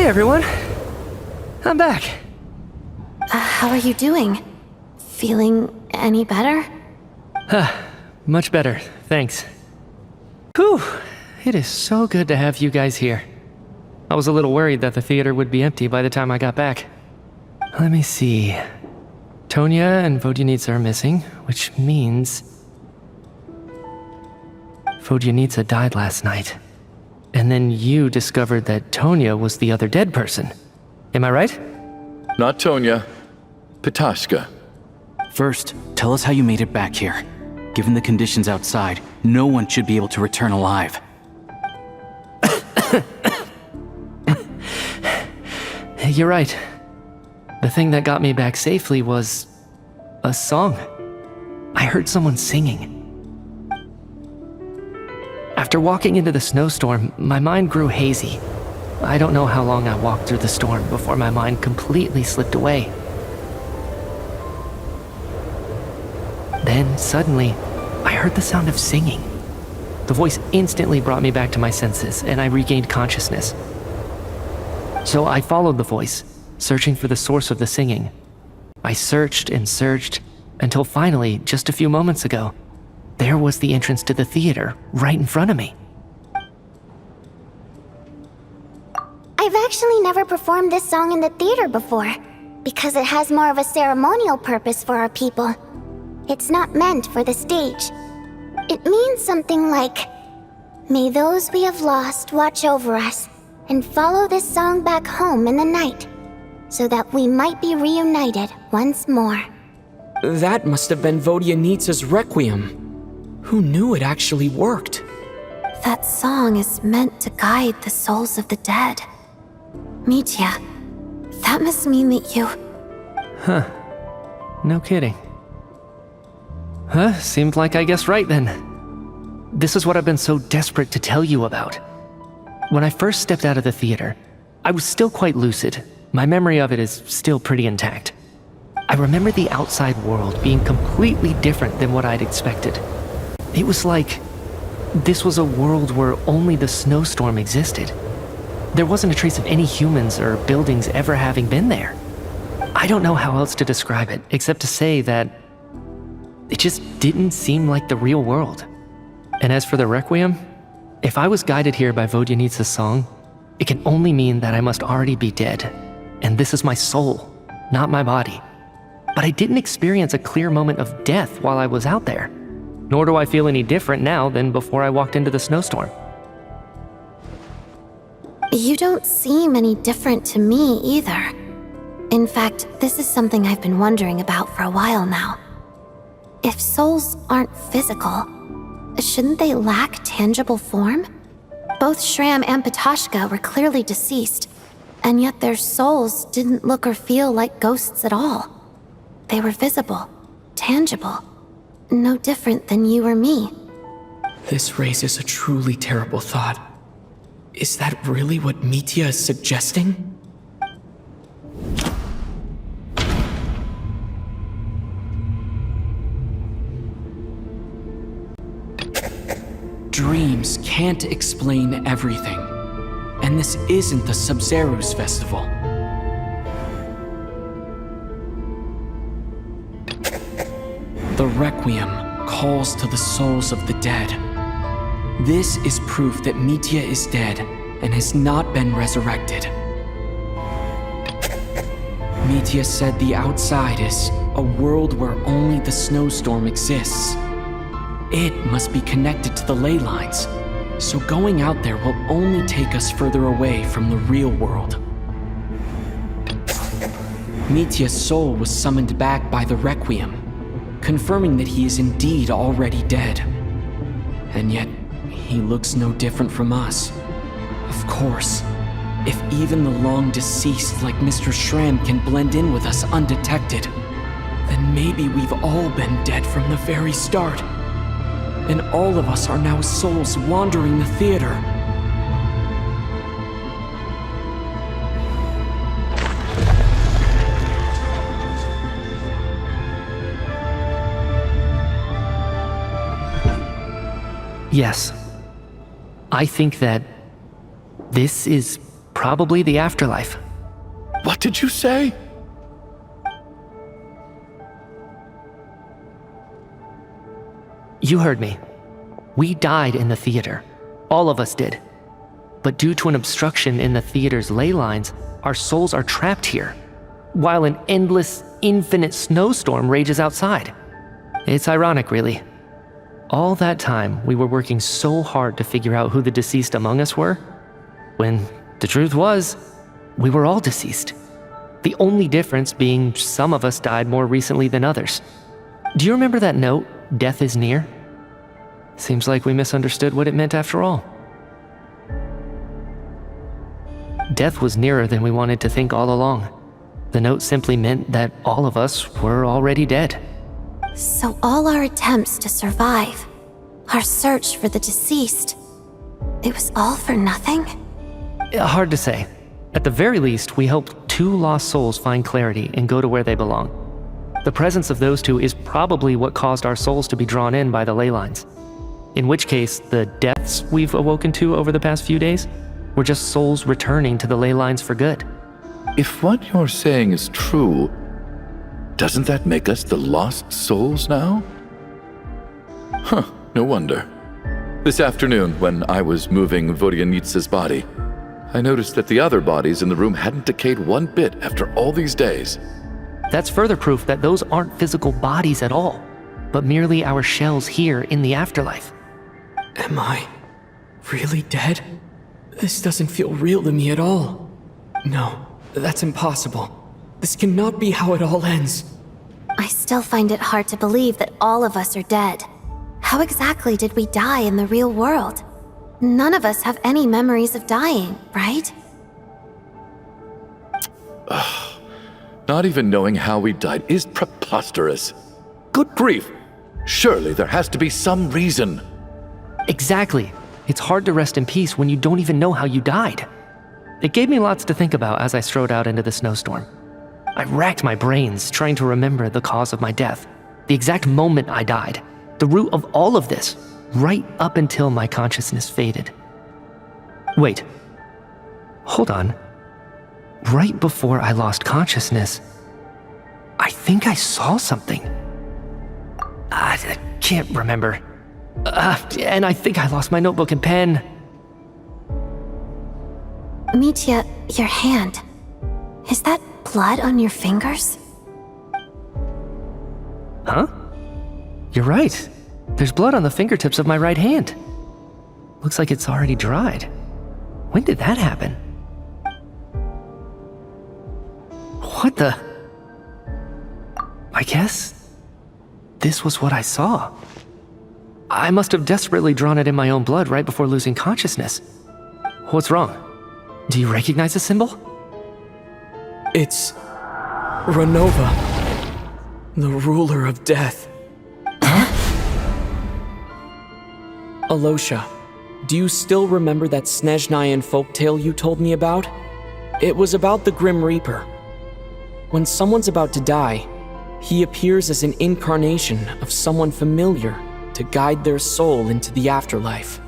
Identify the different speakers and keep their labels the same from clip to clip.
Speaker 1: Hey everyone! I'm back.
Speaker 2: How are you doing? Feeling any better?
Speaker 1: Much better, thanks. Whew! It is so good to have you guys here. I was a little worried that the theater would be empty by the time I got back. Let me see. Tonya and Vodyanitsa are missing, which means... Vodyanitsa died last night. And then you discovered that Tonya was the other dead person. Am I right?
Speaker 3: Not Tonya. Pitashka.
Speaker 4: First, tell us how you made it back here. Given the conditions outside, no one should be able to return alive.
Speaker 1: You're right. The thing that got me back safely was... a song. I heard someone singing. After walking into the snowstorm, my mind grew hazy. I don't know how long I walked through the storm before my mind completely slipped away. Then, suddenly, I heard the sound of singing. The voice instantly brought me back to my senses, and I regained consciousness. So I followed the voice, searching for the source of the singing. I searched and searched, until finally, just a few moments ago, there was the entrance to the theater, right in front of me.
Speaker 5: I've actually never performed this song in the theater before, because it has more of a ceremonial purpose for our people. It's not meant for the stage. It means something like, "May those we have lost watch over us, and follow this song back home in the night, so that we might be reunited once more."
Speaker 6: That must have been Vodyanitsa's Requiem. Who knew it actually worked?
Speaker 2: That song is meant to guide the souls of the dead. Mitya, that must mean that you...
Speaker 1: Huh. No kidding. Seemed like I guessed right then. This is what I've been so desperate to tell you about. When I first stepped out of the theater, I was still quite lucid. My memory of it is still pretty intact. I remember the outside world being completely different than what I'd expected. It was like this was a world where only the snowstorm existed. There wasn't a trace of any humans or buildings ever having been there. I don't know how else to describe it, except to say that it just didn't seem like the real world. And as for the Requiem, if I was guided here by Vodyanitsa's song, it can only mean that I must already be dead. And this is my soul, not my body. But I didn't experience a clear moment of death while I was out there. Nor do I feel any different now than before I walked into the snowstorm.
Speaker 2: You don't seem any different to me either. In fact, this is something I've been wondering about for a while now. If souls aren't physical, shouldn't they lack tangible form? Both Shram and Pitashka were clearly deceased, and yet their souls didn't look or feel like ghosts at all. They were visible, tangible, no different than you or me.
Speaker 6: This raises a truly terrible thought. Is that really what Mitya is suggesting? Dreams can't explain everything. And this isn't the Sub-Zero's festival. The Requiem calls to the souls of the dead. This is proof that Mitya is dead and has not been resurrected. Mitya said the outside is a world where only the snowstorm exists. It must be connected to the ley lines, so going out there will only take us further away from the real world. Mitya's soul was summoned back by the Requiem, confirming that he is indeed already dead. And yet, he looks no different from us. Of course, if even the long-deceased like Mr. Shram can blend in with us undetected, then maybe we've all been dead from the very start. And all of us are now souls wandering the theater.
Speaker 1: Yes. I think that this is Probably the afterlife.
Speaker 3: What did you say?
Speaker 1: You heard me. We died in the theater. All of us did. But due to an obstruction in the theater's ley lines, our souls are trapped here, while an endless, infinite snowstorm rages outside. It's ironic, really. All that time, we were working so hard to figure out who the deceased among us were, when the truth was, we were all deceased. The only difference being some of us died more recently than others. Do you remember that note, "Death is near"? Seems like we misunderstood what it meant after all. Death was nearer than we wanted to think all along. The note simply meant that all of us were already dead.
Speaker 2: So all our attempts to survive, our search for the deceased, it was all for nothing?
Speaker 1: Hard to say. At the very least, we helped 2 lost souls find clarity and go to where they belong. The presence of those 2 is probably what caused our souls to be drawn in by the ley lines. In which case, the deaths we've awoken to over the past few days were just souls returning to the ley lines for good.
Speaker 3: If what you're saying is true, doesn't that make us the lost souls now? Huh, no wonder. This afternoon, when I was moving Vodyanitsa's body, I noticed that the other bodies in the room hadn't decayed one bit after all these days.
Speaker 1: That's further proof that those aren't physical bodies at all, but merely our shells here in the afterlife.
Speaker 6: Am I really dead? This doesn't feel real to me at all. No, that's impossible. This cannot be how it all ends.
Speaker 2: I still find it hard to believe that all of us are dead. How exactly did we die in the real world? None of us have any memories of dying, right?
Speaker 3: Not even knowing how we died is preposterous. Good grief! Surely there has to be some reason.
Speaker 1: Exactly. It's hard to rest in peace when you don't even know how you died. It gave me lots to think about as I strode out into the snowstorm. I racked my brains trying to remember the cause of my death, the exact moment I died, the root of all of this, right up until my consciousness faded. Wait. Hold on. Right before I lost consciousness, I think I saw something. I can't remember. And I think I lost my notebook and pen.
Speaker 2: Mitya, your hand. Is that blood on your fingers?
Speaker 1: Huh? You're right. There's blood on the fingertips of my right hand. Looks like it's already dried. When did that happen? What the? I guess this was what I saw. I must have desperately drawn it in my own blood right before losing consciousness. What's wrong? Do you recognize the symbol?
Speaker 6: It's Renova, the ruler of death. Alosha, do you still remember that Snezhnayan folktale you told me about? It was about the Grim Reaper. When someone's about to die, he appears as an incarnation of someone familiar to guide their soul into the afterlife.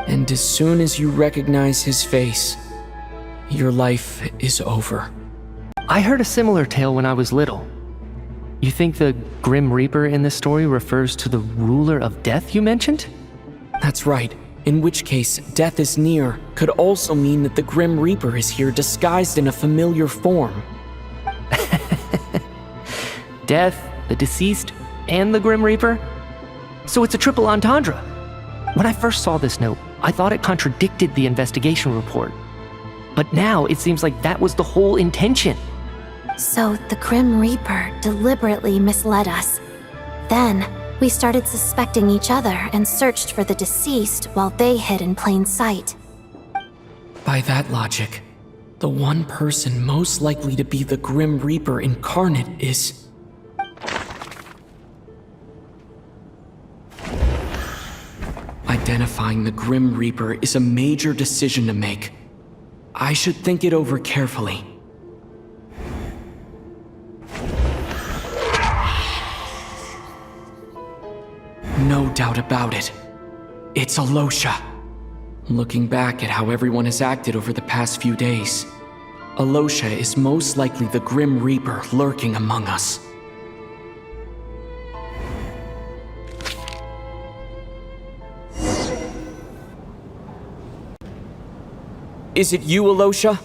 Speaker 6: And as soon as you recognize his face, your life is over.
Speaker 1: I heard a similar tale when I was little. You think the Grim Reaper in this story refers to the ruler of death you mentioned?
Speaker 6: That's right, in which case, death is near could also mean that the Grim Reaper is here disguised in a familiar form.
Speaker 1: Death, the deceased, and the Grim Reaper? So it's a triple entendre. When I first saw this note, I thought it contradicted the investigation report. But now it seems like that was the whole intention.
Speaker 2: So the Grim Reaper deliberately misled us. Then, we started suspecting each other and searched for the deceased while they hid in plain sight.
Speaker 6: By that logic, the one person most likely to be the Grim Reaper incarnate is... Identifying the Grim Reaper is a major decision to make. I should think it over carefully. No doubt about it. It's Alosha. Looking back at how everyone has acted over the past few days, Alosha is most likely the Grim Reaper lurking among us. Is it you, Alosha?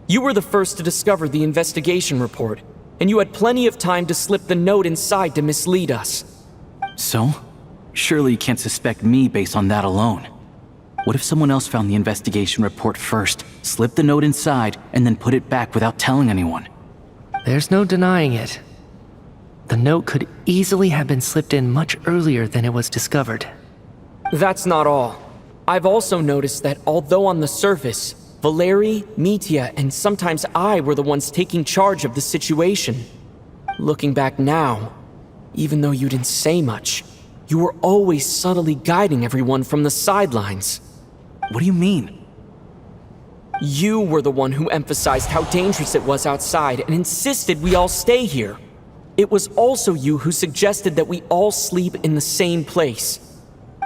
Speaker 6: You were the first to discover the investigation report, and you had plenty of time to slip the note inside to mislead us.
Speaker 4: So? Surely you can't suspect me based on that alone. What if someone else found the investigation report first, slipped the note inside, and then put it back without telling anyone?
Speaker 1: There's no denying it. The note could easily have been slipped in much earlier than it was discovered.
Speaker 6: That's not all. I've also noticed that although on the surface, Valeri, Mitya, and sometimes I were the ones taking charge of the situation, looking back now, even though you didn't say much, you were always subtly guiding everyone from the sidelines.
Speaker 4: What do you mean?
Speaker 6: You were the one who emphasized how dangerous it was outside and insisted we all stay here. It was also you who suggested that we all sleep in the same place.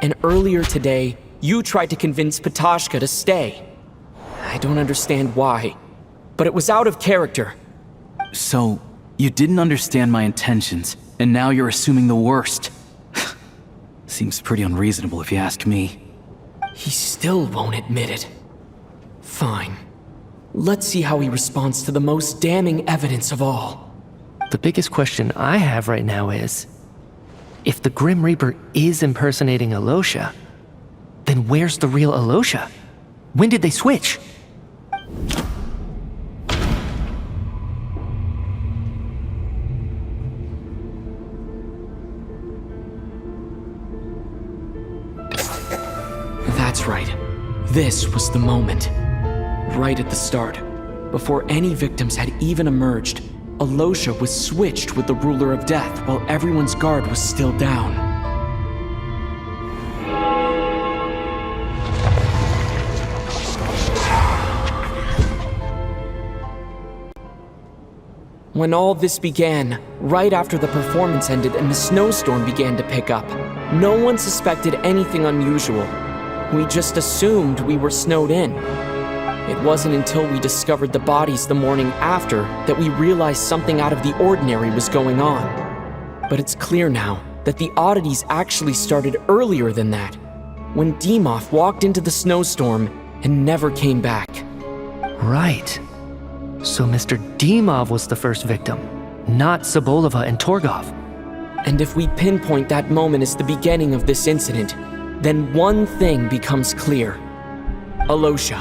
Speaker 6: And earlier today, you tried to convince Patashka to stay. I don't understand why, but it was out of character.
Speaker 4: So, you didn't understand my intentions, and now you're assuming the worst. Seems pretty unreasonable if you ask me.
Speaker 6: He still won't admit it. Fine. Let's see how he responds to the most damning evidence of all.
Speaker 1: The biggest question I have right now is, if the Grim Reaper is impersonating Alosha, then where's the real Alosha? When did they switch?
Speaker 6: That's right. This was the moment. Right at the start, before any victims had even emerged, Alosha was switched with the Ruler of Death while everyone's guard was still down. When all this began, right after the performance ended and the snowstorm began to pick up, no one suspected anything unusual. We just assumed we were snowed in. It wasn't until we discovered the bodies the morning after that we realized something out of the ordinary was going on. But it's clear now that the oddities actually started earlier than that, when Dimov walked into the snowstorm and never came back.
Speaker 1: Right. So Mr. Dimov was the first victim, not Sobolova and Torgov.
Speaker 6: And if we pinpoint that moment as the beginning of this incident, then one thing becomes clear. Alosha,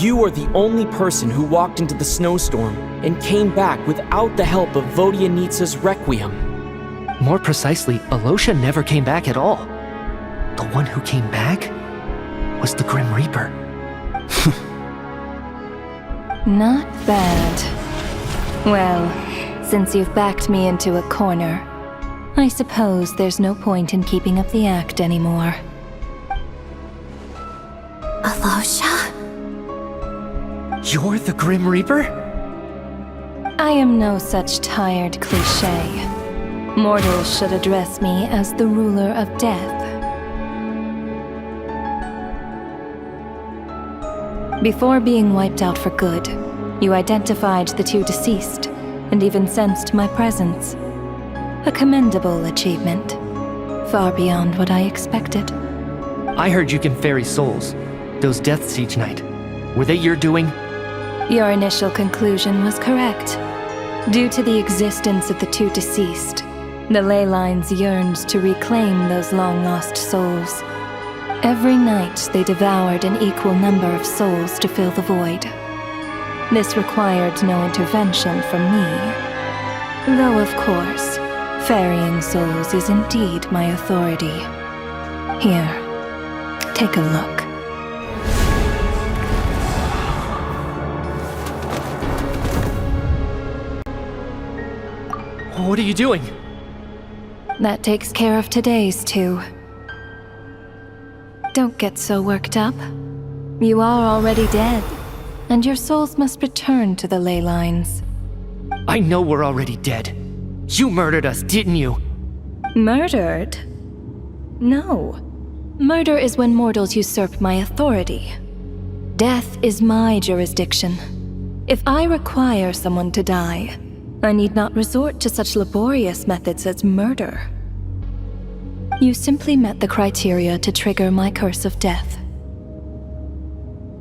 Speaker 6: you are the only person who walked into the snowstorm and came back without the help of Vodyanitsa's Requiem.
Speaker 1: More precisely, Alosha never came back at all. The one who came back was the Grim Reaper.
Speaker 7: Not bad. Well, since you've backed me into a corner, I suppose there's no point in keeping up the act anymore.
Speaker 2: Alosha?
Speaker 1: You're the Grim Reaper?
Speaker 7: I am no such tired cliché. Mortals should address me as the ruler of death. Before being wiped out for good, you identified the two deceased, and even sensed my presence. A commendable achievement, far beyond what I expected.
Speaker 1: I heard you can ferry souls. Those deaths each night. Were they your doing?
Speaker 7: Your initial conclusion was correct. Due to the existence of the two deceased, the ley lines yearned to reclaim those long-lost souls. Every night they devoured an equal number of souls to fill the void. This required no intervention from me. Though, of course, ferrying souls is indeed my authority. Here, take a look.
Speaker 1: What are you doing?
Speaker 7: That takes care of today's too. Don't get so worked up. You are already dead, and your souls must return to the ley lines.
Speaker 1: I know we're already dead. You murdered us, didn't you?
Speaker 7: Murdered? No. Murder is when mortals usurp my authority. Death is my jurisdiction. If I require someone to die, I need not resort to such laborious methods as murder. You simply met the criteria to trigger my curse of death.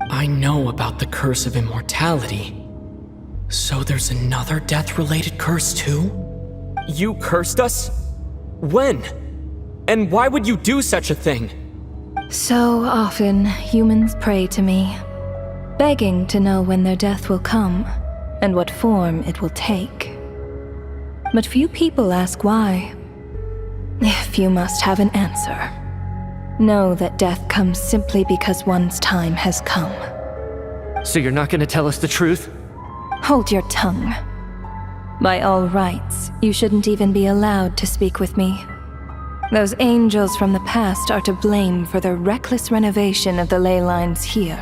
Speaker 6: I know about the curse of immortality. So there's another death-related curse too?
Speaker 8: You cursed us? When? And why would you do such a thing?
Speaker 7: So often, humans pray to me, begging to know when their death will come and what form it will take. But few people ask why. If you must have an answer, know that death comes simply because one's time has come.
Speaker 1: So you're not gonna tell us the truth?
Speaker 7: Hold your tongue. By all rights, you shouldn't even be allowed to speak with me. Those angels from the past are to blame for the reckless renovation of the ley lines here.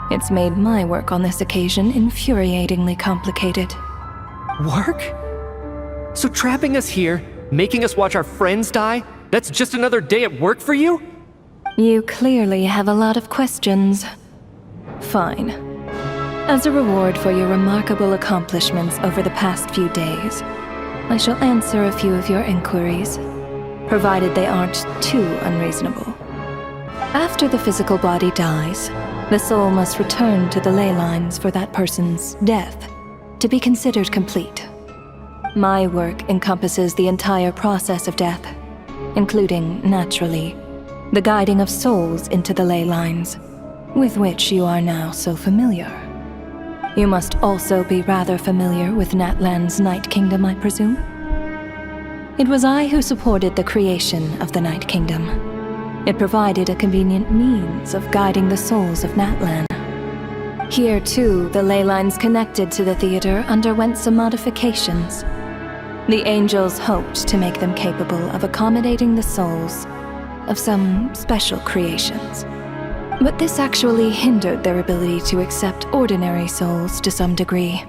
Speaker 7: It's made my work on this occasion infuriatingly complicated.
Speaker 1: Work? So trapping us here, making us watch our friends die, that's just another day at work for you?
Speaker 7: You clearly have a lot of questions. Fine. As a reward for your remarkable accomplishments over the past few days, I shall answer a few of your inquiries, provided they aren't too unreasonable. After the physical body dies, the soul must return to the ley lines for that person's death to be considered complete. My work encompasses the entire process of death, including, naturally, the guiding of souls into the ley lines, with which you are now so familiar. You must also be rather familiar with Natlan's Night Kingdom, I presume? It was I who supported the creation of the Night Kingdom. It provided a convenient means of guiding the souls of Natlan. Here, too, the ley lines connected to the theater underwent some modifications. The angels hoped to make them capable of accommodating the souls of some special creations. But this actually hindered their ability to accept ordinary souls to some degree.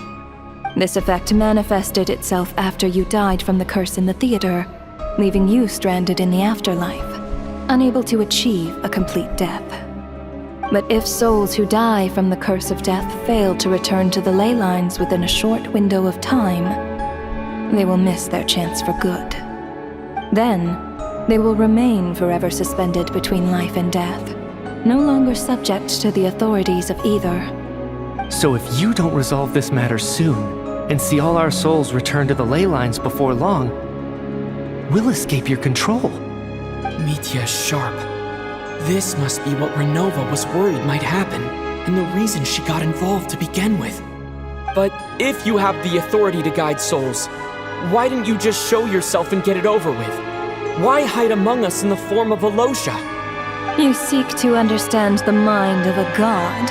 Speaker 7: This effect manifested itself after you died from the curse in the theater, leaving you stranded in the afterlife, unable to achieve a complete death. But if souls who die from the curse of death fail to return to the ley lines within a short window of time, they will miss their chance for good. Then, they will remain forever suspended between life and death, no longer subject to the authorities of either.
Speaker 1: So if you don't resolve this matter soon, and see all our souls return to the ley lines before long, we'll escape your control.
Speaker 6: Mitya is sharp. This must be what Renova was worried might happen, and the reason she got involved to begin with.
Speaker 8: But if you have the authority to guide souls, why didn't you just show yourself and get it over with? Why hide among us in the form of Alosha?
Speaker 7: You seek to understand the mind of a god.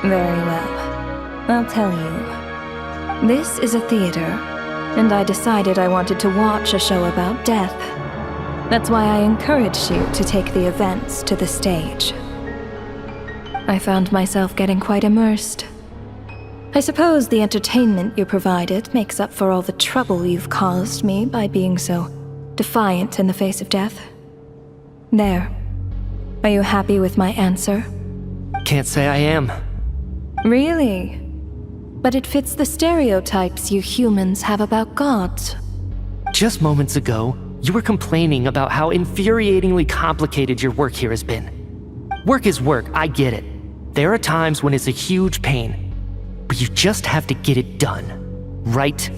Speaker 7: Very well. I'll tell you. This is a theater, and I decided I wanted to watch a show about death. That's why I encouraged you to take the events to the stage. I found myself getting quite immersed. I suppose the entertainment you provided makes up for all the trouble you've caused me by being so defiant in the face of death. There. Are you happy with my answer?
Speaker 1: Can't say I am.
Speaker 7: Really? But it fits the stereotypes you humans have about gods.
Speaker 1: Just moments ago, you were complaining about how infuriatingly complicated your work here has been. Work is work, I get it. There are times when it's a huge pain, but you just have to get it done, right?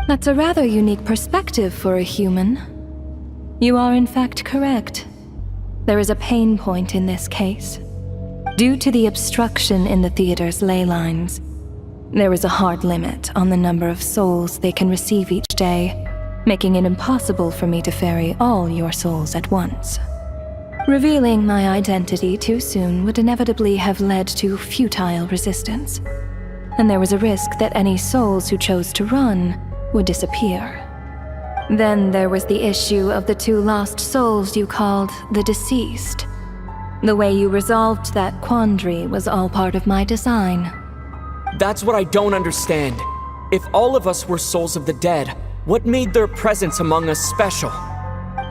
Speaker 7: That's a rather unique perspective for a human. You are in fact correct. There is a pain point in this case. Due to the obstruction in the theater's ley lines, there is a hard limit on the number of souls they can receive each day, making it impossible for me to ferry all your souls at once. Revealing my identity too soon would inevitably have led to futile resistance, and there was a risk that any souls who chose to run would disappear. Then there was the issue of the 2 lost souls you called the deceased. The way you resolved that quandary was all part of my design.
Speaker 8: That's what I don't understand. If all of us were souls of the dead, what made their presence among us special?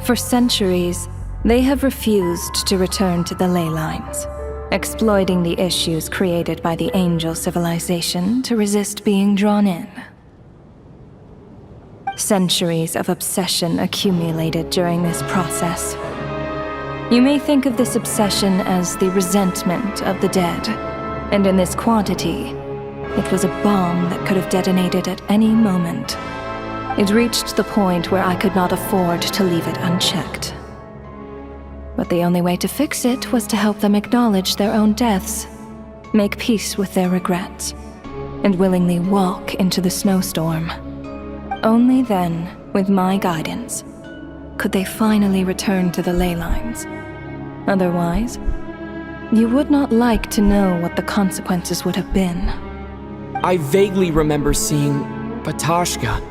Speaker 7: For centuries, they have refused to return to the ley lines, exploiting the issues created by the angel civilization to resist being drawn in. Centuries of obsession accumulated during this process. You may think of this obsession as the resentment of the dead, and in this quantity, it was a bomb that could have detonated at any moment. It reached the point where I could not afford to leave it unchecked. But the only way to fix it was to help them acknowledge their own deaths, make peace with their regrets, and willingly walk into the snowstorm. Only then, with my guidance, could they finally return to the ley lines. Otherwise, you would not like to know what the consequences would have been.
Speaker 8: I vaguely remember seeing Batashka,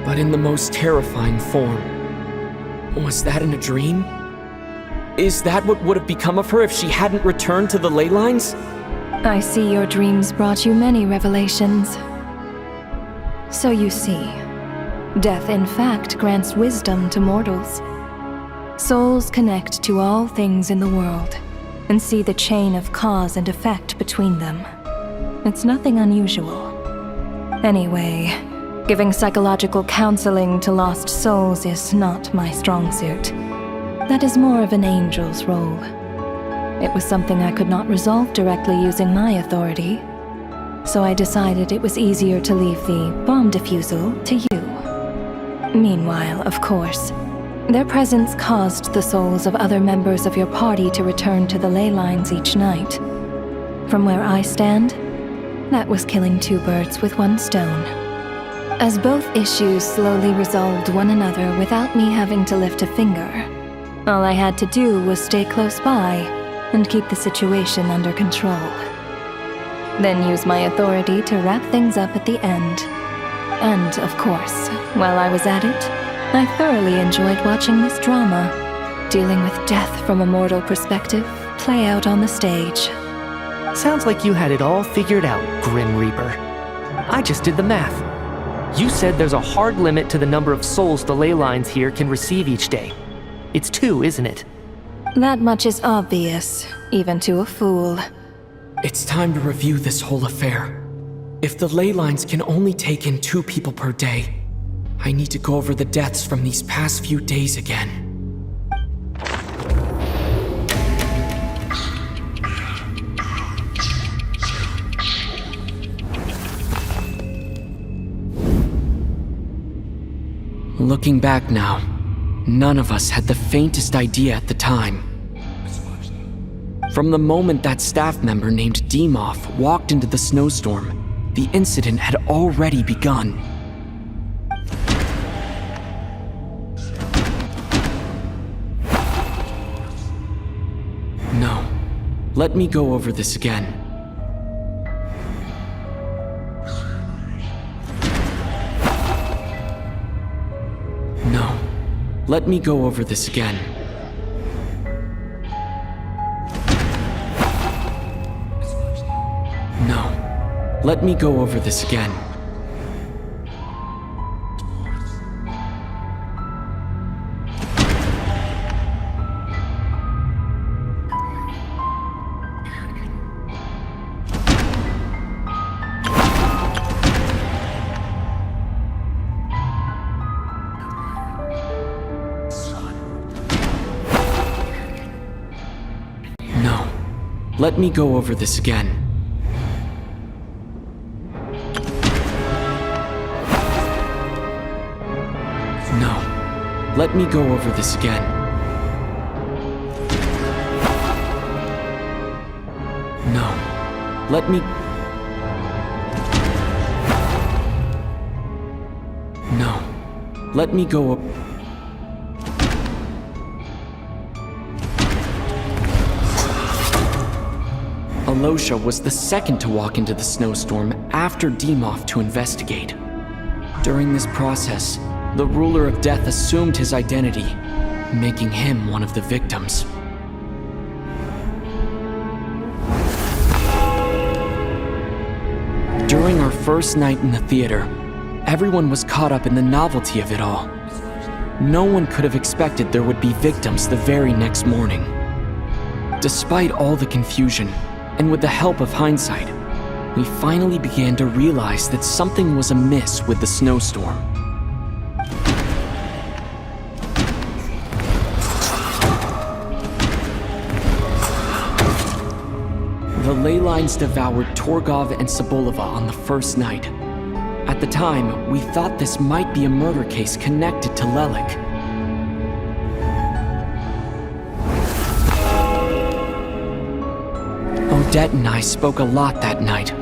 Speaker 8: but in the most terrifying form. Was that in a dream? Is that what would have become of her if she hadn't returned to the ley lines?
Speaker 7: I see your dreams brought you many revelations. So you see, death in fact grants wisdom to mortals. Souls connect to all things in the world and see the chain of cause and effect between them. It's nothing unusual. Anyway, giving psychological counseling to lost souls is not my strong suit. That is more of an angel's role. It was something I could not resolve directly using my authority, so I decided it was easier to leave the bomb defusal to you. Meanwhile, of course, their presence caused the souls of other members of your party to return to the ley lines each night. From where I stand, that was killing two birds with one stone. As both issues slowly resolved one another without me having to lift a finger, all I had to do was stay close by and keep the situation under control. Then use my authority to wrap things up at the end. And, of course, while I was at it, I thoroughly enjoyed watching this drama, dealing with death from a mortal perspective, play out on the stage.
Speaker 1: Sounds like you had it all figured out, Grim Reaper. I just did the math. You said there's a hard limit to the number of souls the ley lines here can receive each day. It's 2, isn't it?
Speaker 7: That much is obvious, even to a fool.
Speaker 8: It's time to review this whole affair. If the ley lines can only take in 2 people per day, I need to go over the deaths from these past few days again. Looking back now, none of us had the faintest idea at the time. From the moment that staff member named Demoff walked into the snowstorm, the incident had already begun. No, let me go over this again. No, let me go over this again. No, let me go over this again. No, let me go over this again. Let me go over this again. No. Let me... No. Let me go up... Alosha was the second to walk into the snowstorm after Demoff to investigate. During this process, the ruler of death assumed his identity, making him one of the victims. During our first night in the theater, everyone was caught up in the novelty of it all. No one could have expected there would be victims the very next morning. Despite all the confusion, and with the help of hindsight, we finally began to realize that something was amiss with the snowstorm. The ley lines devoured Torgov and Sobolova on the first night. At the time, we thought this might be a murder case connected to Lelik. Odette and I spoke a lot that night.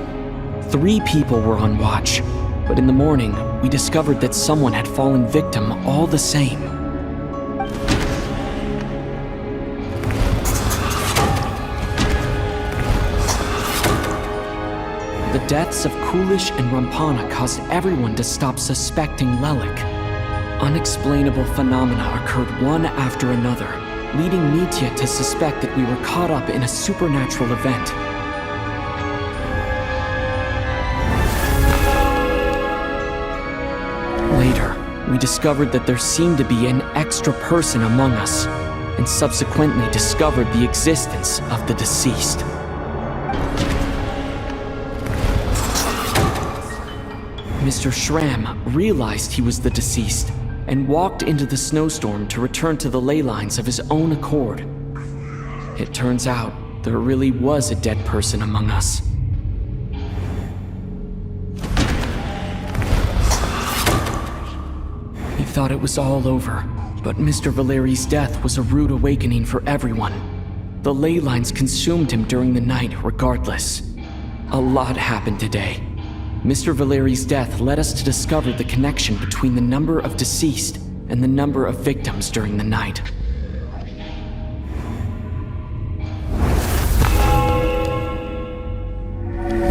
Speaker 8: 3 people were on watch, but in the morning, we discovered that someone had fallen victim all the same. The deaths of Kulish and Rampana caused everyone to stop suspecting Lelik. Unexplainable phenomena occurred one after another, leading Mitya to suspect that we were caught up in a supernatural event. Later, we discovered that there seemed to be an extra person among us, and subsequently discovered the existence of the deceased. Mr. Schramm realized he was the deceased and walked into the snowstorm to return to the ley lines of his own accord. It turns out there really was a dead person among us. We thought it was all over, but Mr. Valeri's death was a rude awakening for everyone. The ley lines consumed him during the night regardless. A lot happened today. Mr. Valeri's death led us to discover the connection between the number of deceased and the number of victims during the night.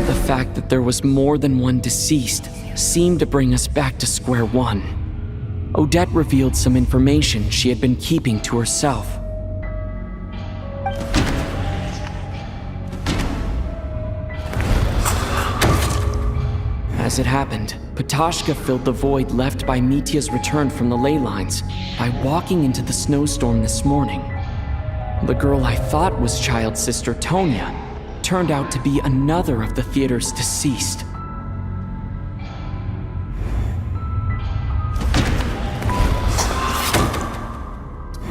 Speaker 8: The fact that there was more than one deceased seemed to bring us back to square one. Odette revealed some information she had been keeping to herself. As it happened, Patashka filled the void left by Mitya's return from the ley lines by walking into the snowstorm this morning. The girl I thought was child sister Tonya turned out to be another of the theater's deceased.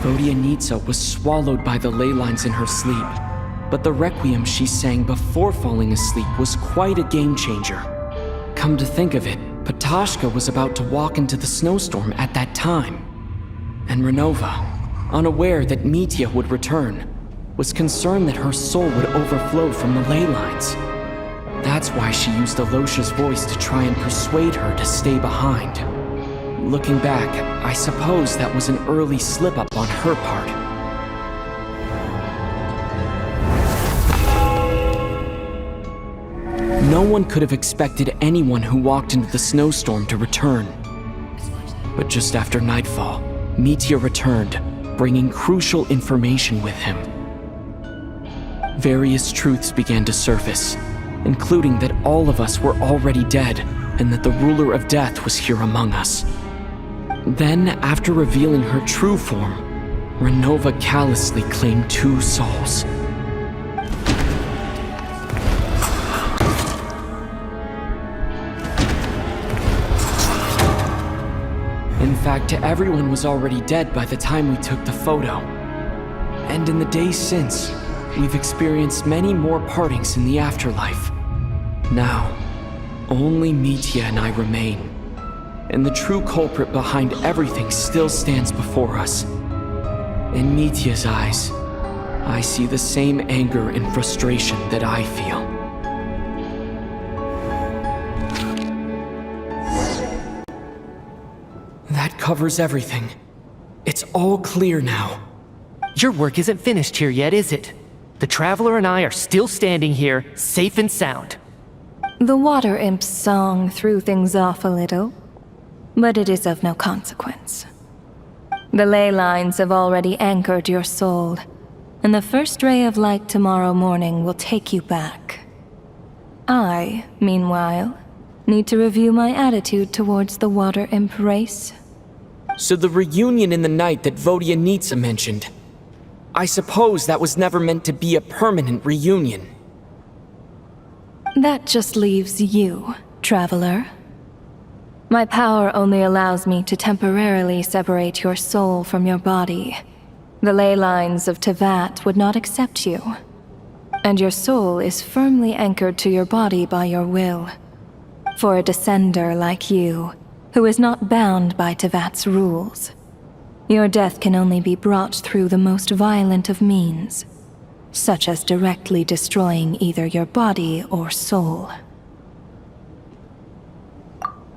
Speaker 8: Vodyanitsa was swallowed by the ley lines in her sleep, but the requiem she sang before falling asleep was quite a game changer. Come to think of it, Patashka was about to walk into the snowstorm at that time. And Renova, unaware that Mitya would return, was concerned that her soul would overflow from the ley lines. That's why she used Alosha's voice to try and persuade her to stay behind. Looking back, I suppose that was an early slip-up on her part. No one could have expected anyone who walked into the snowstorm to return. But just after nightfall, Mitya returned, bringing crucial information with him. Various truths began to surface, including that all of us were already dead and that the ruler of death was here among us. Then, after revealing her true form, Renova callously claimed 2 souls. In fact, everyone was already dead by the time we took the photo. And in the days since, we've experienced many more partings in the afterlife. Now, only Mitya and I remain. And the true culprit behind everything still stands before us. In Mitya's eyes, I see the same anger and frustration that I feel. That covers everything. It's all clear now.
Speaker 1: Your work isn't finished here yet, is it? The Traveler and I are still standing here, safe and sound.
Speaker 7: The Water Imp's song threw things off a little, but it is of no consequence. The ley lines have already anchored your soul, and the first ray of light tomorrow morning will take you back. I, meanwhile, need to review my attitude towards the Water Imp race.
Speaker 8: So the reunion in the night that Vodyanitsa mentioned, I suppose that was never meant to be a permanent reunion.
Speaker 7: That just leaves you, traveler. My power only allows me to temporarily separate your soul from your body. The ley lines of Tevat would not accept you. And your soul is firmly anchored to your body by your will. For a descender like you, who is not bound by Tevat's rules, your death can only be brought through the most violent of means, such as directly destroying either your body or soul.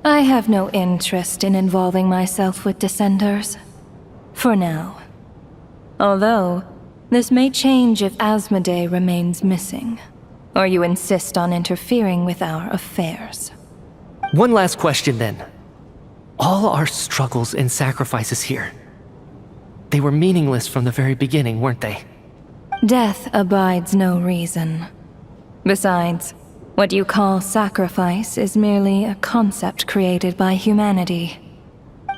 Speaker 7: I have no interest in involving myself with Descenders. For now. Although, this may change if Asmodee remains missing, or you insist on interfering with our affairs.
Speaker 1: One last question then. All our struggles and sacrifices here, they were meaningless from the very beginning, weren't they?
Speaker 7: Death abides no reason. Besides, what you call sacrifice is merely a concept created by humanity.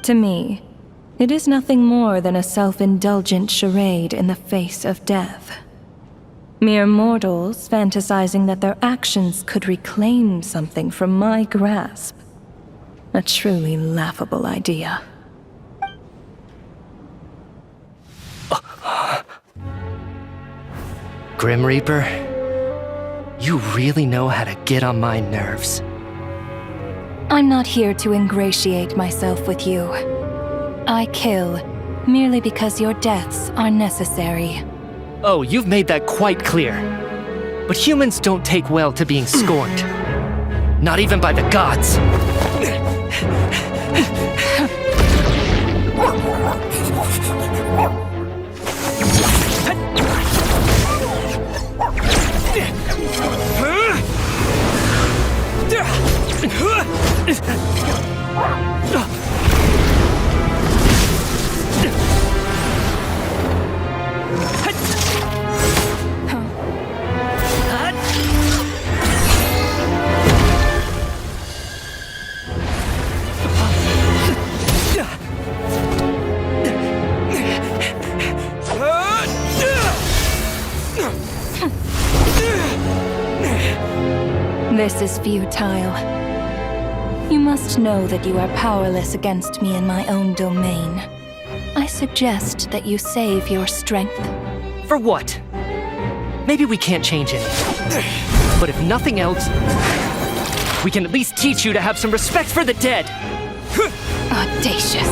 Speaker 7: To me, it is nothing more than a self-indulgent charade in the face of death. Mere mortals fantasizing that their actions could reclaim something from my grasp. A truly laughable idea.
Speaker 1: Grim Reaper, you really know how to get on my nerves.
Speaker 7: I'm not here to ingratiate myself with you. I kill merely because your deaths are necessary.
Speaker 1: Oh, you've made that quite clear. But humans don't take well to being scorned. Not even by the gods.
Speaker 7: This is futile. You must know that you are powerless against me in my own domain. I suggest that you save your strength.
Speaker 1: For what? Maybe we can't change it. But if nothing else, we can at least teach you to have some respect for the dead.
Speaker 7: Audacious.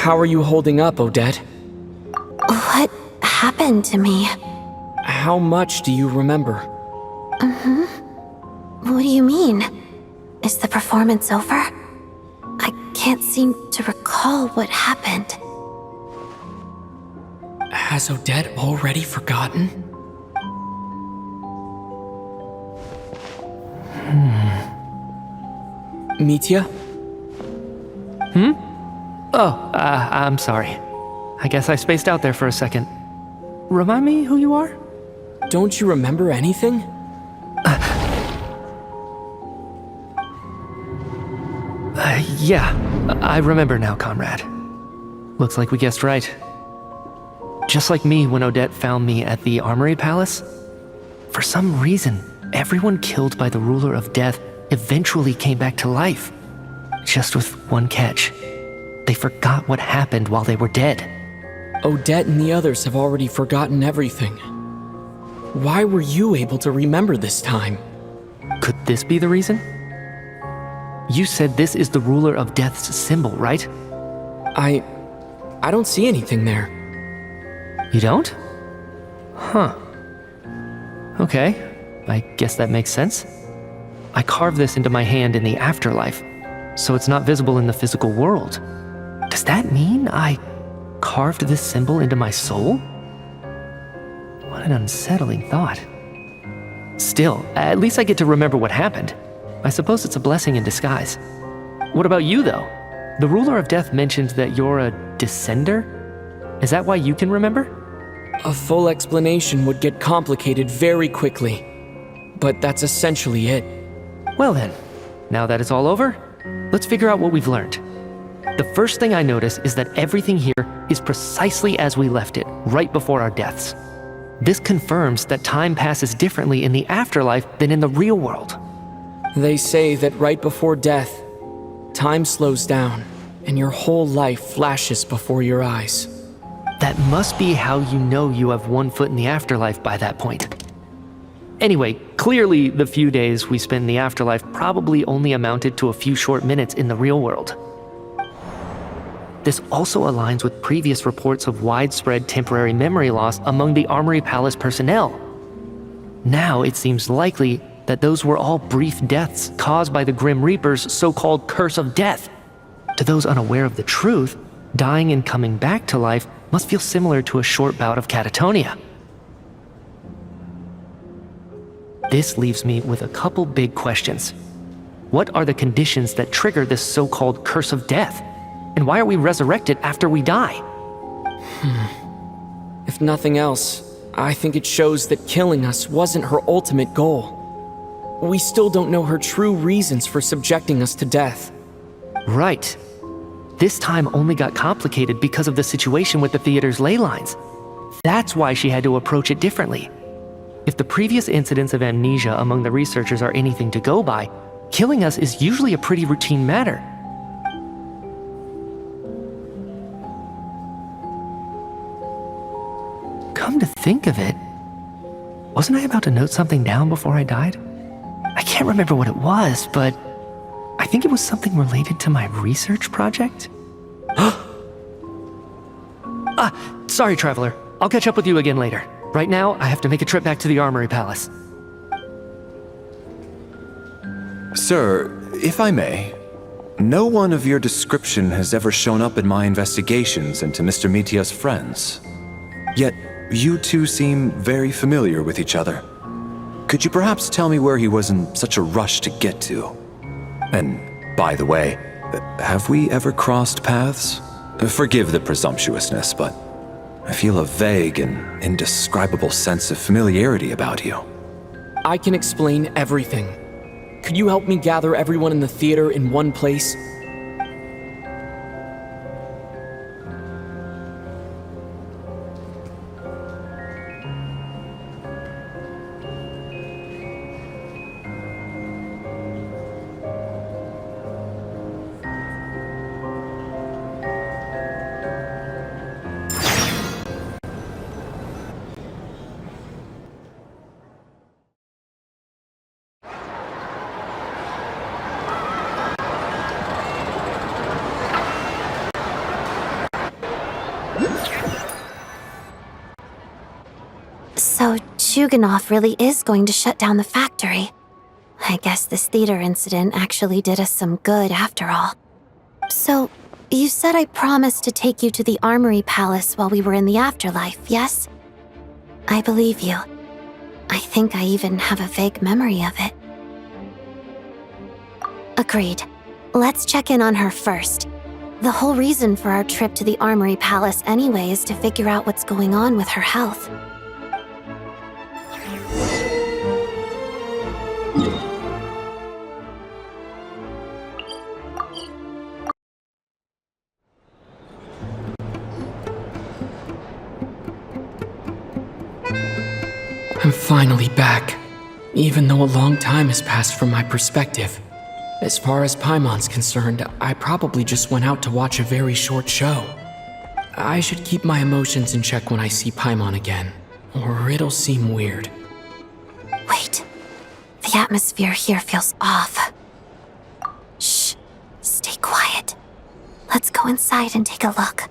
Speaker 8: How are you holding up, Odette?
Speaker 2: What happened to me?
Speaker 8: How much do you remember?
Speaker 2: What do you mean? Is the performance over? I can't seem to recall what happened.
Speaker 8: Has Odette already forgotten? Mitya?
Speaker 1: Oh, I'm sorry. I guess I spaced out there for a second. Remind me who you are?
Speaker 8: Don't you remember anything?
Speaker 1: Yeah, I remember now, comrade. Looks like we guessed right. Just like me when Odette found me at the Armory Palace, for some reason, everyone killed by the Ruler of Death eventually came back to life. Just with one catch. They forgot what happened while they were dead.
Speaker 8: Odette and the others have already forgotten everything. Why were you able to remember this time?
Speaker 1: Could this be the reason? You said this is the Ruler of Death's symbol, right?
Speaker 8: I don't see anything there.
Speaker 1: You don't? Huh. Okay, I guess that makes sense. I carved this into my hand in the afterlife, so it's not visible in the physical world. Does that mean I carved this symbol into my soul? What an unsettling thought. Still, at least I get to remember what happened. I suppose it's a blessing in disguise. What about you, though? The Ruler of Death mentioned that you're a descender? Is that why you can remember?
Speaker 8: A full explanation would get complicated very quickly. But that's essentially it.
Speaker 1: Well then, now that it's all over, let's figure out what we've learned. The first thing I notice is that everything here is precisely as we left it, right before our deaths. This confirms that time passes differently in the afterlife than in the real world.
Speaker 8: They say that right before death, time slows down, and your whole life flashes before your eyes.
Speaker 1: That must be how you know you have one foot in the afterlife by that point. Anyway, clearly the few days we spent in the afterlife probably only amounted to a few short minutes in the real world. This also aligns with previous reports of widespread temporary memory loss among the Armory Palace personnel. Now it seems likely that those were all brief deaths caused by the Grim Reaper's so-called curse of death. To those unaware of the truth, dying and coming back to life must feel similar to a short bout of catatonia. This leaves me with a couple big questions. What are the conditions that trigger this so-called curse of death? And why are we resurrected after we die?
Speaker 8: If nothing else, I think it shows that killing us wasn't her ultimate goal. We still don't know her true reasons for subjecting us to death.
Speaker 1: Right. This time only got complicated because of the situation with the theater's ley lines. That's why she had to approach it differently. If the previous incidents of amnesia among the researchers are anything to go by, killing us is usually a pretty routine matter. Come to think of it, wasn't I about to note something down before I died? I can't remember what it was, but I think it was something related to my research project. Sorry, Traveler. I'll catch up with you again later. Right now, I have to make a trip back to the Armory Palace.
Speaker 9: Sir, if I may, no one of your description has ever shown up in my investigations into Mr. Mitya's friends. Yet, you two seem very familiar with each other. Could you perhaps tell me where he was in such a rush to get to? And, by the way, have we ever crossed paths? Forgive the presumptuousness, but I feel a vague and indescribable sense of familiarity about you.
Speaker 8: I can explain everything. Could you help me gather everyone in the theater in one place?
Speaker 2: So Chuganov really is going to shut down the factory. I guess this theater incident actually did us some good after all. So, you said I promised to take you to the Armory Palace while we were in the afterlife, yes? I believe you. I think I even have a vague memory of it. Agreed. Let's check in on her first. The whole reason for our trip to the Armory Palace anyway is to figure out what's going on with her health.
Speaker 6: I'm finally back, even though a long time has passed from my perspective. As far as Paimon's concerned, I probably just went out to watch a very short show. I should keep my emotions in check when I see Paimon again, or it'll seem weird.
Speaker 2: Wait. The atmosphere here feels off. Shh. Stay quiet. Let's go inside and take a look.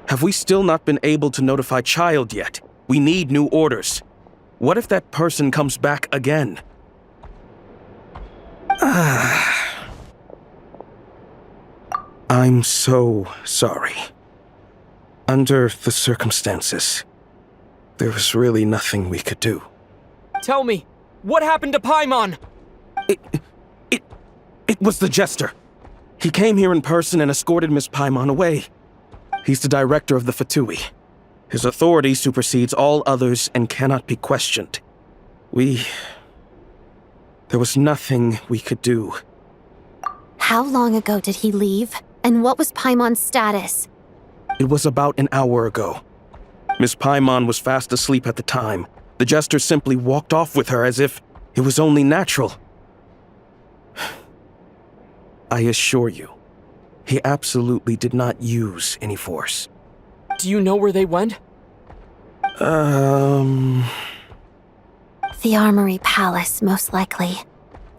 Speaker 10: Have we still not been able to notify Child yet? We need new orders. What if that person comes back again? I'm so sorry. Under the circumstances, there was really nothing we could do.
Speaker 8: Tell me, what happened to Paimon?
Speaker 10: It was the Jester. He came here in person and escorted Miss Paimon away. He's the director of the Fatui. His authority supersedes all others and cannot be questioned. There was nothing we could do.
Speaker 2: How long ago did he leave? And what was Paimon's status?
Speaker 10: It was about an hour ago. Miss Paimon was fast asleep at the time. The Jester simply walked off with her as if it was only natural. I assure you, he absolutely did not use any force.
Speaker 8: Do you know where they went?
Speaker 2: The Armory Palace, most likely.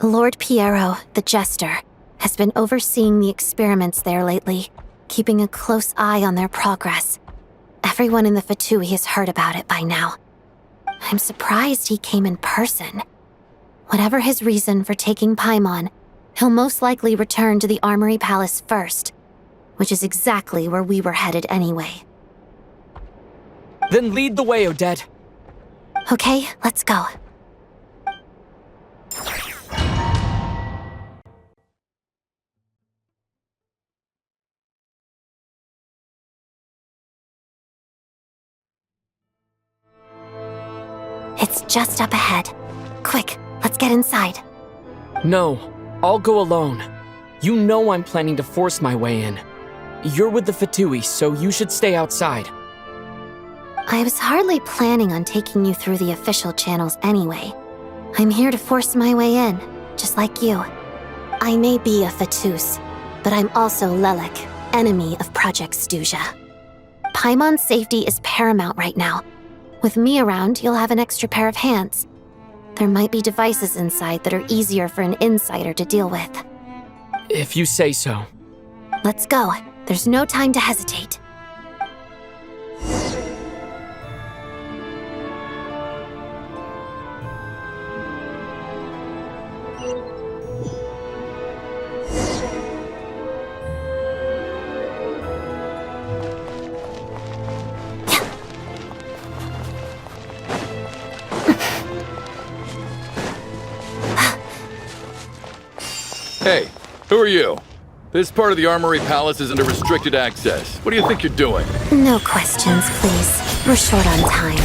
Speaker 2: Lord Piero, the Jester, has been overseeing the experiments there lately, keeping a close eye on their progress. Everyone in the Fatui has heard about it by now. I'm surprised he came in person. Whatever his reason for taking Paimon, he'll most likely return to the Armory Palace first, which is exactly where we were headed anyway.
Speaker 8: Then lead the way, Odette.
Speaker 2: Okay, let's go. It's just up ahead. Quick, let's get inside.
Speaker 8: No, I'll go alone. You know I'm planning to force my way in. You're with the Fatui, so you should stay outside.
Speaker 2: I was hardly planning on taking you through the official channels anyway. I'm here to force my way in, just like you. I may be a Fatus, but I'm also Lelek, enemy of Project Stuzha. Paimon's safety is paramount right now. With me around, you'll have an extra pair of hands. There might be devices inside that are easier for an insider to deal with.
Speaker 8: If you say so.
Speaker 2: Let's go. There's no time to hesitate.
Speaker 3: Hey, who are you? This part of the Armory Palace is under restricted access. What do you think you're doing?
Speaker 2: No questions, please. We're short on time.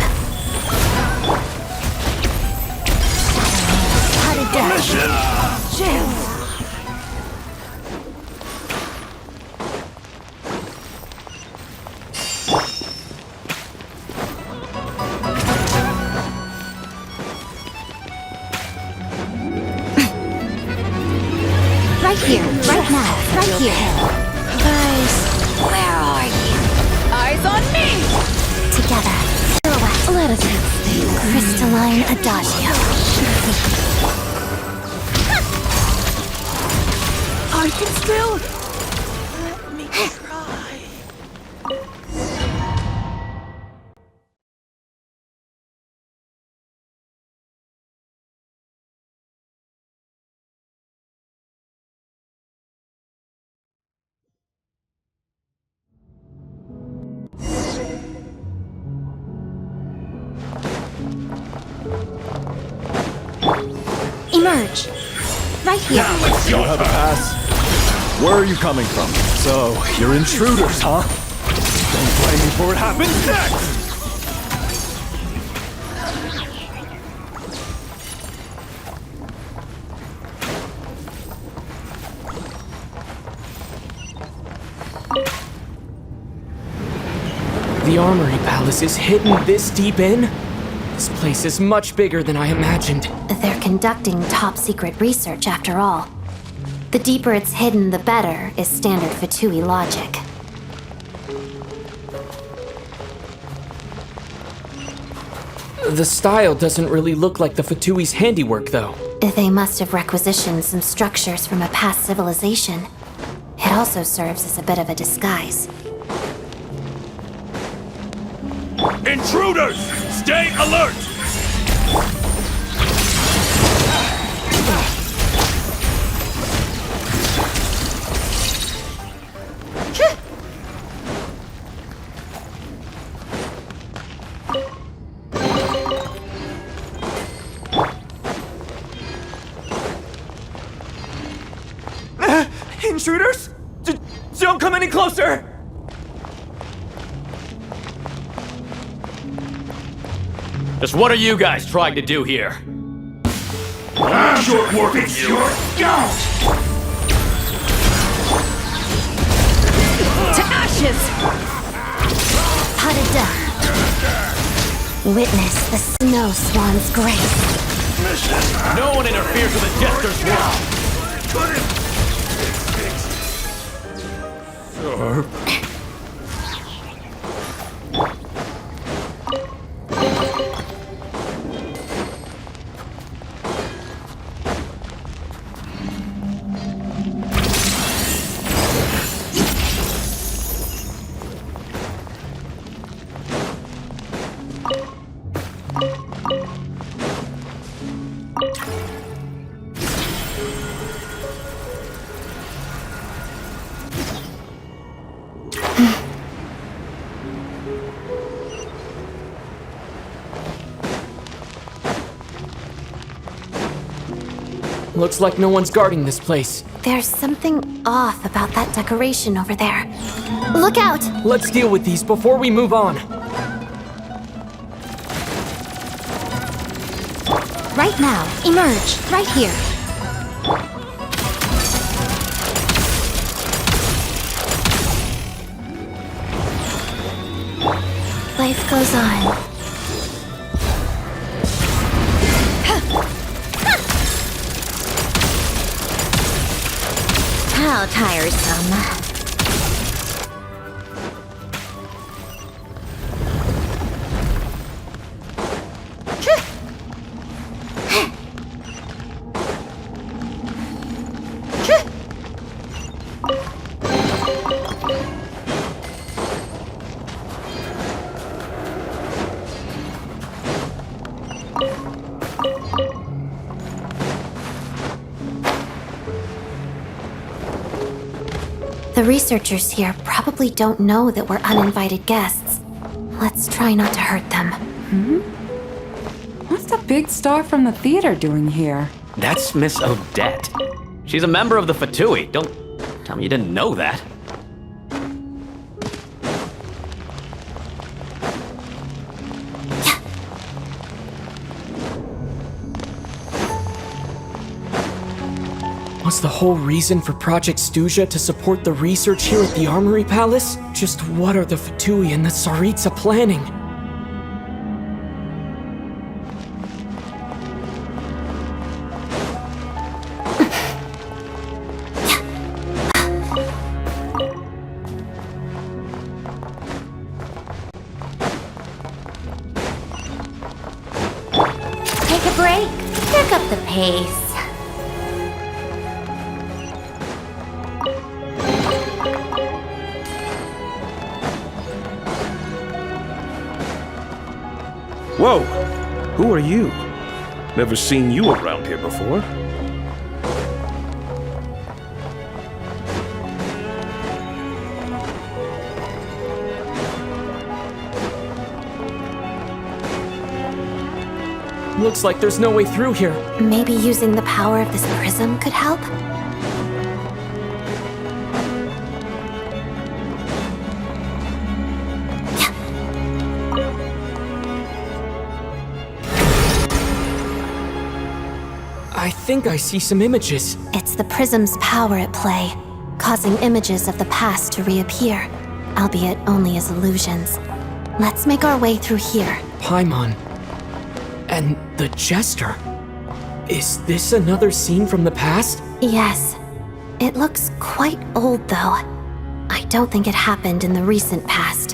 Speaker 5: Right here, right now, right here.
Speaker 2: Guys, where are you?
Speaker 5: Eyes on me!
Speaker 2: Together. Silhouette. Let us crystalline adagio.
Speaker 5: I can still... Let me try.
Speaker 2: emerge. Right here.
Speaker 11: You have a pass? Where are you coming from? So, you're intruders, huh? Don't blame me for what happens next!
Speaker 8: The Armory Palace is hidden this deep in? This place is much bigger than I imagined.
Speaker 2: They're conducting top-secret research after all. The deeper it's hidden, the better, is standard Fatui logic.
Speaker 8: The style doesn't really look like the Fatui's handiwork, though.
Speaker 2: They must have requisitioned some structures from a past civilization. It also serves as a bit of a disguise.
Speaker 11: Intruders! Stay alert!
Speaker 8: Intruders? Don't come any closer!
Speaker 12: Just what are you guys trying to do here?
Speaker 11: Short work, it's your scout!
Speaker 2: To ashes! Potted death. Witness the snow swan's grace.
Speaker 12: No one interferes with a jester's work!
Speaker 8: Looks like no one's guarding this place.
Speaker 2: There's something off about that decoration over there. Look out!
Speaker 8: Let's deal with these before we move on.
Speaker 2: Right now, emerge. Right here. Life goes on. How tiresome. The researchers here probably don't know that we're uninvited guests. Let's try not to hurt them.
Speaker 13: What's the big star from the theater doing here?
Speaker 12: That's Miss Odette. She's a member of the Fatui. Don't tell me you didn't know that.
Speaker 8: Was the whole reason for Project Stuja to support the research here at the Armory Palace? Just what are the Fatui and the Tsaritsa planning?
Speaker 5: Take a break. Pick up the pace.
Speaker 10: Whoa! Who are you? Never seen you around here before.
Speaker 8: Looks like there's no way through here.
Speaker 2: Maybe using the power of this prism could help?
Speaker 8: I think I see some images.
Speaker 2: It's the prism's power at play, causing images of the past to reappear, albeit only as illusions. Let's make our way through here.
Speaker 8: Paimon. And the Jester. Is this another scene from the past?
Speaker 2: Yes. It looks quite old, though. I don't think it happened in the recent past.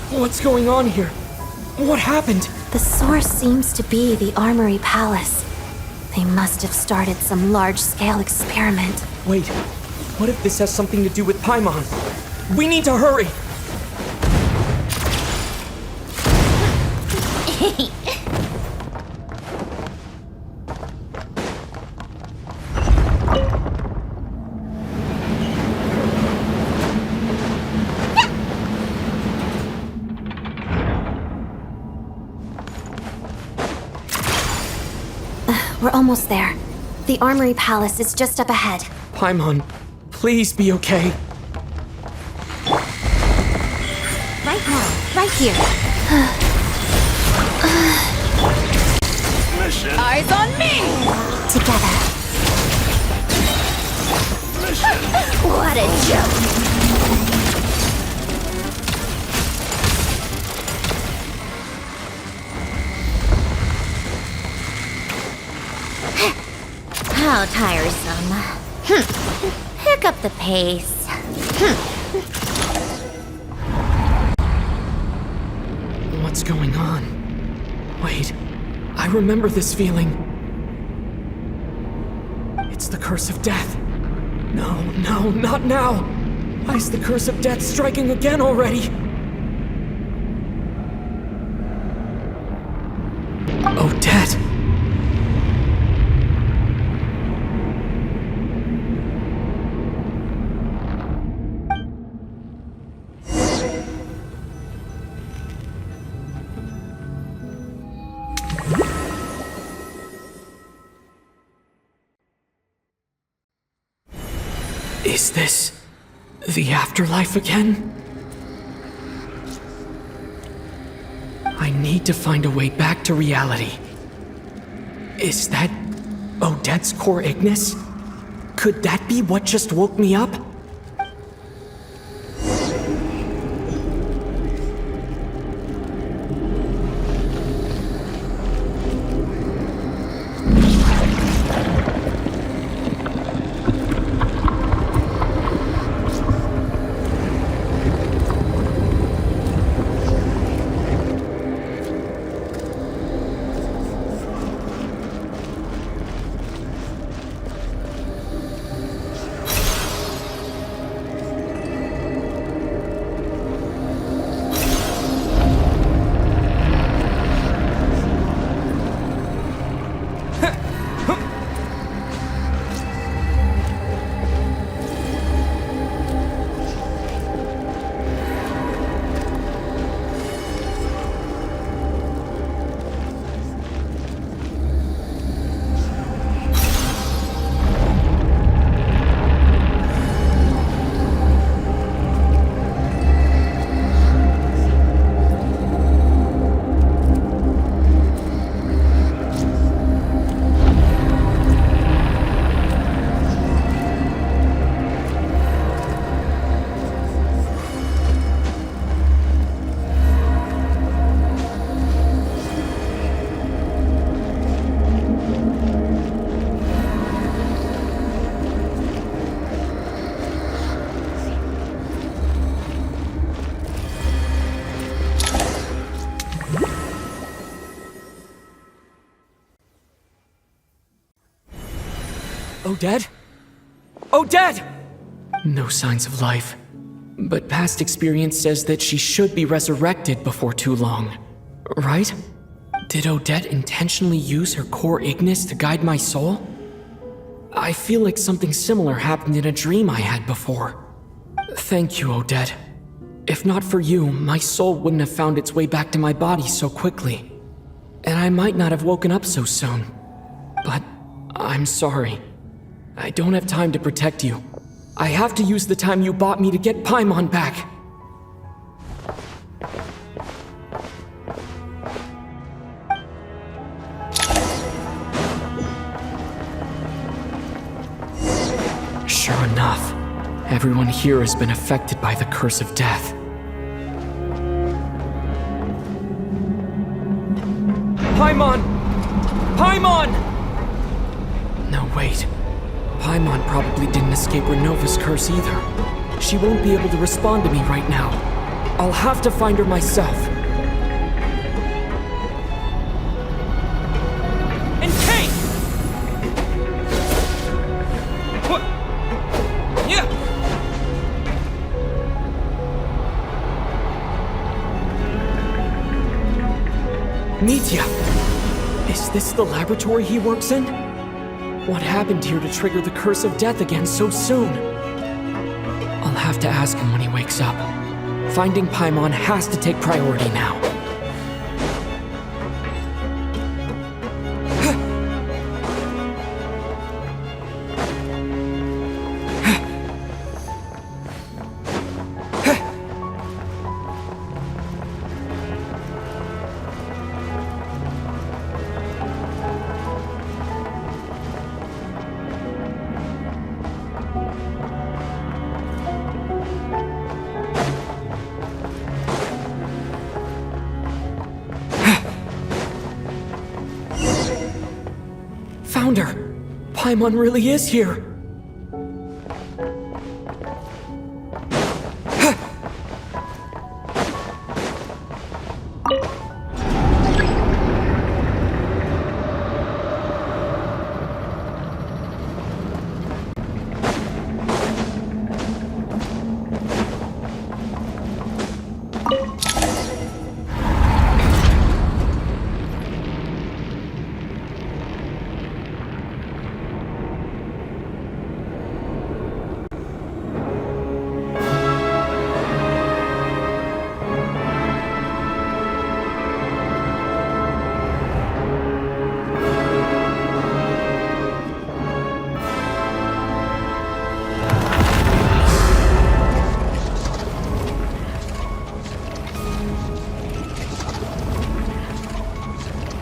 Speaker 8: What's going on here? What happened?
Speaker 2: The source seems to be the Armory Palace. They must have started some large-scale experiment.
Speaker 8: Wait, what if this has something to do with Paimon? We need to hurry!
Speaker 2: We're almost there. The Armory Palace is just up ahead.
Speaker 8: Paimon, please be okay.
Speaker 2: Right now, right here.
Speaker 14: Eyes on me!
Speaker 2: Together.
Speaker 14: What a joke! How tiresome. Pick up the pace.
Speaker 8: What's going on? Wait, I remember this feeling. It's the curse of death. No, not now. Why is the curse of death striking again already? Odette. Is this the afterlife again? I need to find a way back to reality. Is that Odette's core Ignis? Could that be what just woke me up? Odette? Odette! No signs of life. But past experience says that she should be resurrected before too long. Right? Did Odette intentionally use her core Ignis to guide my soul? I feel like something similar happened in a dream I had before. Thank you, Odette. If not for you, my soul wouldn't have found its way back to my body so quickly. And I might not have woken up so soon. But I'm sorry. I don't have time to protect you. I have to use the time you bought me to get Paimon back. Sure enough, everyone here has been affected by the curse of death. Paimon! Paimon! No, wait. Paimon probably didn't escape Renova's curse either. She won't be able to respond to me right now. I'll have to find her myself. And Kate! What? Yeah! Mitya! Is this the laboratory he works in? What happened here to trigger the curse of death again so soon? I'll have to ask him when he wakes up. Finding Paimon has to take priority now. Found her! Paimon really is here!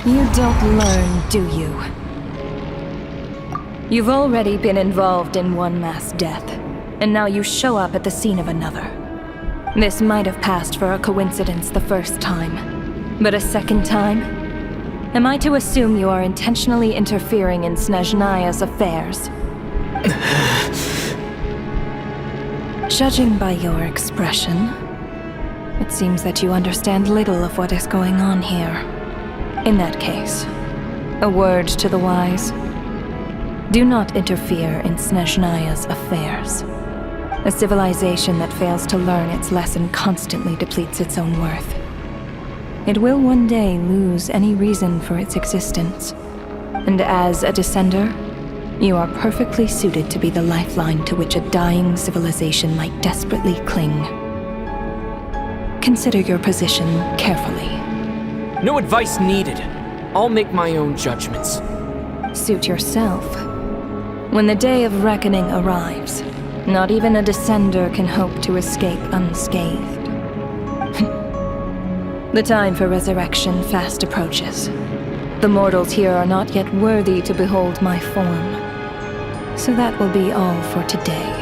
Speaker 7: You don't learn, do you? You've already been involved in one mass death, and now you show up at the scene of another. This might have passed for a coincidence the first time, but a second time? Am I to assume you are intentionally interfering in Snezhnaya's affairs? Judging by your expression, it seems that you understand little of what is going on here. In that case, a word to the wise. Do not interfere in Snezhnaya's affairs. A civilization that fails to learn its lesson constantly depletes its own worth. It will one day lose any reason for its existence. And as a descender, you are perfectly suited to be the lifeline to which a dying civilization might desperately cling. Consider your position carefully.
Speaker 8: No advice needed. I'll make my own judgments.
Speaker 7: Suit yourself. When the day of reckoning arrives, not even a descender can hope to escape unscathed. The time for resurrection fast approaches. The mortals here are not yet worthy to behold my form. So that will be all for today.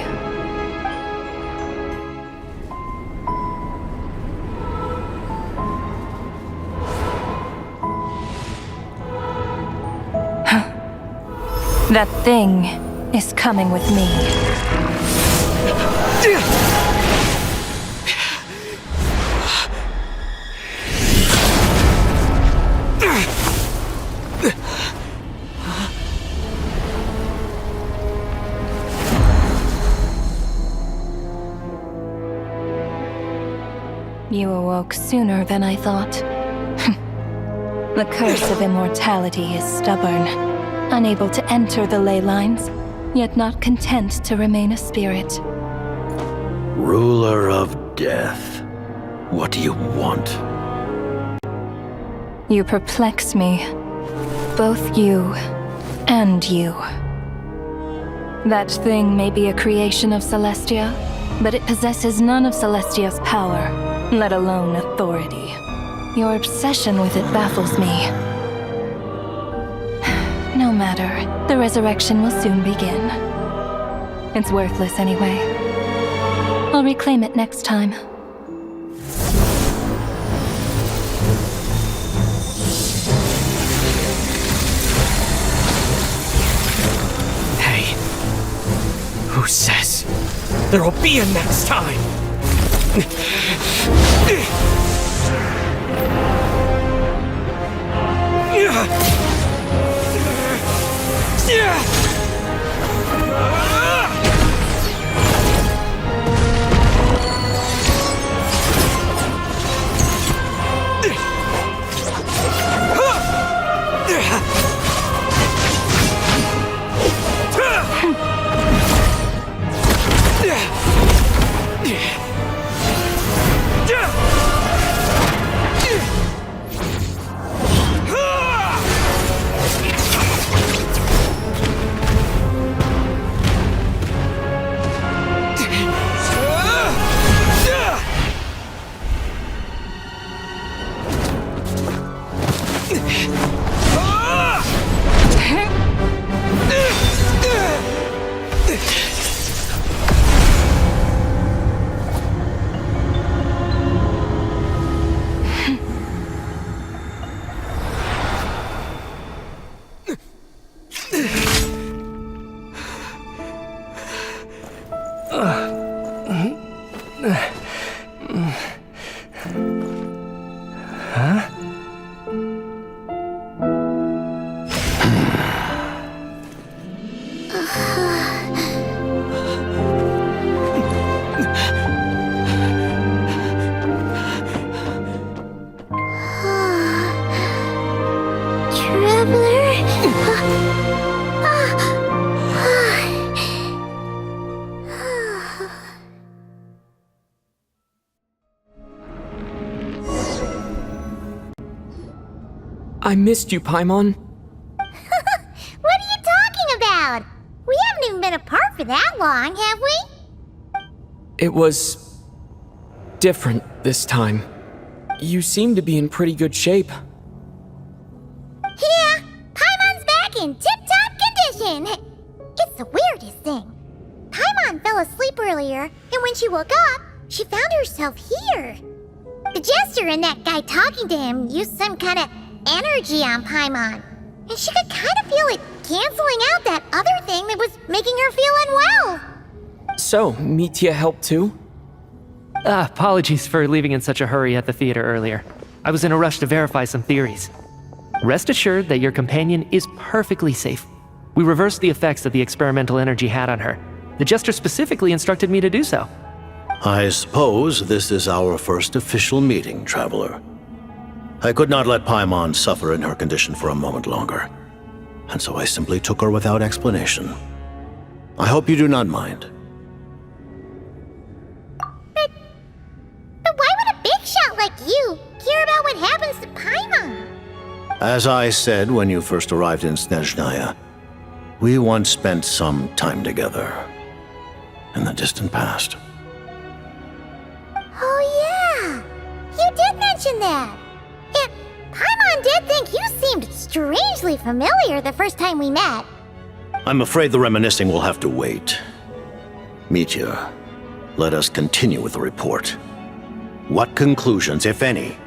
Speaker 7: That thing is coming with me. You awoke sooner than I thought. The curse of immortality is stubborn, unable to enter the ley lines, yet not content to remain a spirit.
Speaker 15: Ruler of Death, what do you want?
Speaker 7: You perplex me. Both you and you. That thing may be a creation of Celestia, but it possesses none of Celestia's power, let alone authority. Your obsession with it baffles me. No matter, the resurrection will soon begin. It's worthless anyway. I'll reclaim it next time.
Speaker 8: Hey, who says there will be a next time? I missed you, Paimon.
Speaker 5: What are you talking about? We haven't even been apart for that long, have we?
Speaker 8: It was different this time. You seem to be in pretty good shape.
Speaker 5: Yeah, Paimon's back in tip-top condition. It's the weirdest thing. Paimon fell asleep earlier, and when she woke up, she found herself here. The jester and that guy talking to him used some kind of energy on Paimon, and she could kind of feel it canceling out that other thing that was making her feel unwell.
Speaker 8: So, Mitya helped too?
Speaker 1: Apologies for leaving in such a hurry at the theater earlier. I was in a rush to verify some theories. Rest assured that your companion is perfectly safe. We reversed the effects that the experimental energy had on her. The jester specifically instructed me to do so.
Speaker 15: I suppose this is our first official meeting, Traveler. I could not let Paimon suffer in her condition for a moment longer, and so I simply took her without explanation. I hope you do not mind.
Speaker 5: But why would a big shot like you care about what happens to Paimon?
Speaker 15: As I said when you first arrived in Snezhnaya, we once spent some time together in the distant past.
Speaker 5: Oh yeah, you did mention that. And Paimon did think you seemed strangely familiar the first time we met.
Speaker 15: I'm afraid the reminiscing will have to wait. Mitya, let us continue with the report. What conclusions, if any,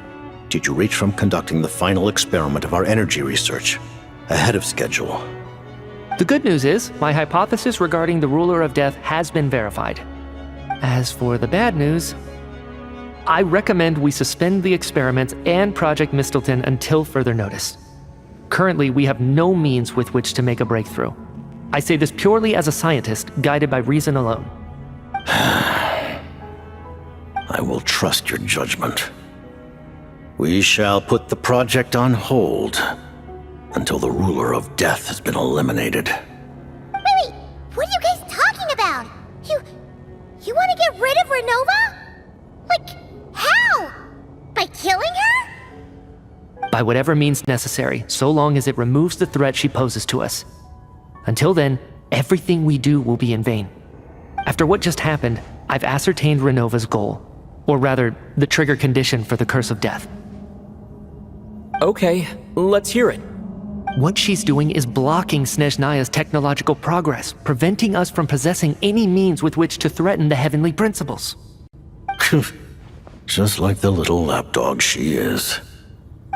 Speaker 15: did you reach from conducting the final experiment of our energy research ahead of schedule?
Speaker 1: The good news is, my hypothesis regarding the Ruler of Death has been verified. As for the bad news, I recommend we suspend the experiments and Project Mistelton until further notice. Currently, we have no means with which to make a breakthrough. I say this purely as a scientist, guided by reason alone.
Speaker 15: I will trust your judgment. We shall put the project on hold until the Ruler of Death has been eliminated.
Speaker 5: Wait, what are you guys talking about? You want to get rid of Renova? Like, how? By killing her?
Speaker 1: By whatever means necessary, so long as it removes the threat she poses to us. Until then, everything we do will be in vain. After what just happened, I've ascertained Renova's goal. Or rather, the trigger condition for the Curse of Death.
Speaker 8: Okay, let's hear it.
Speaker 1: What she's doing is blocking Snezhnaya's technological progress, preventing us from possessing any means with which to threaten the heavenly principles.
Speaker 15: Just like the little lapdog she is.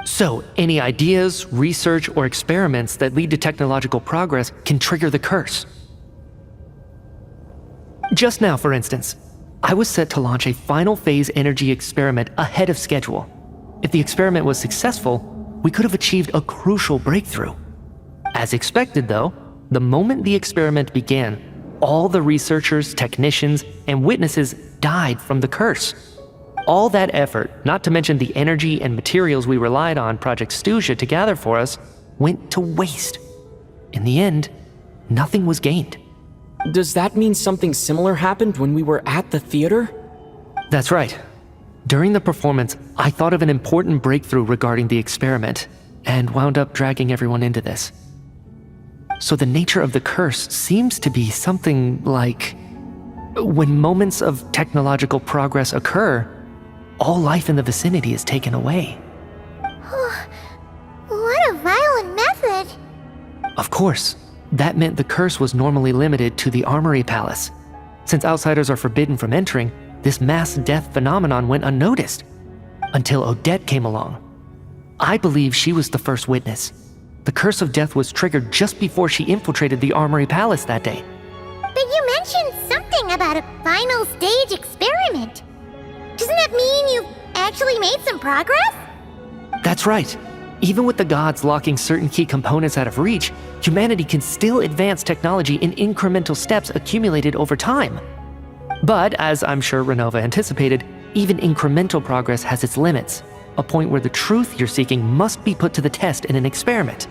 Speaker 1: So, any ideas, research, or experiments that lead to technological progress can trigger the curse. Just now, for instance, I was set to launch a final phase energy experiment ahead of schedule. If the experiment was successful, we could have achieved a crucial breakthrough. As expected, though, the moment the experiment began, all the researchers, technicians, and witnesses died from the curse. All that effort, not to mention the energy and materials we relied on Project Snezhnaya to gather for us, went to waste. In the end, nothing was gained.
Speaker 8: Does that mean something similar happened when we were at the theater?
Speaker 1: That's right. During the performance, I thought of an important breakthrough regarding the experiment, and wound up dragging everyone into this. So the nature of the curse seems to be something like, when moments of technological progress occur, all life in the vicinity is taken away.
Speaker 5: What a violent method.
Speaker 1: Of course, that meant the curse was normally limited to the Armory Palace. Since outsiders are forbidden from entering, this mass death phenomenon went unnoticed. Until Odette came along. I believe she was the first witness. The Curse of Death was triggered just before she infiltrated the Armory Palace that day.
Speaker 5: But you mentioned something about a final stage experiment. Doesn't that mean you've actually made some progress?
Speaker 1: That's right. Even with the gods locking certain key components out of reach, humanity can still advance technology in incremental steps accumulated over time. But, as I'm sure Renova anticipated, even incremental progress has its limits, a point where the truth you're seeking must be put to the test in an experiment.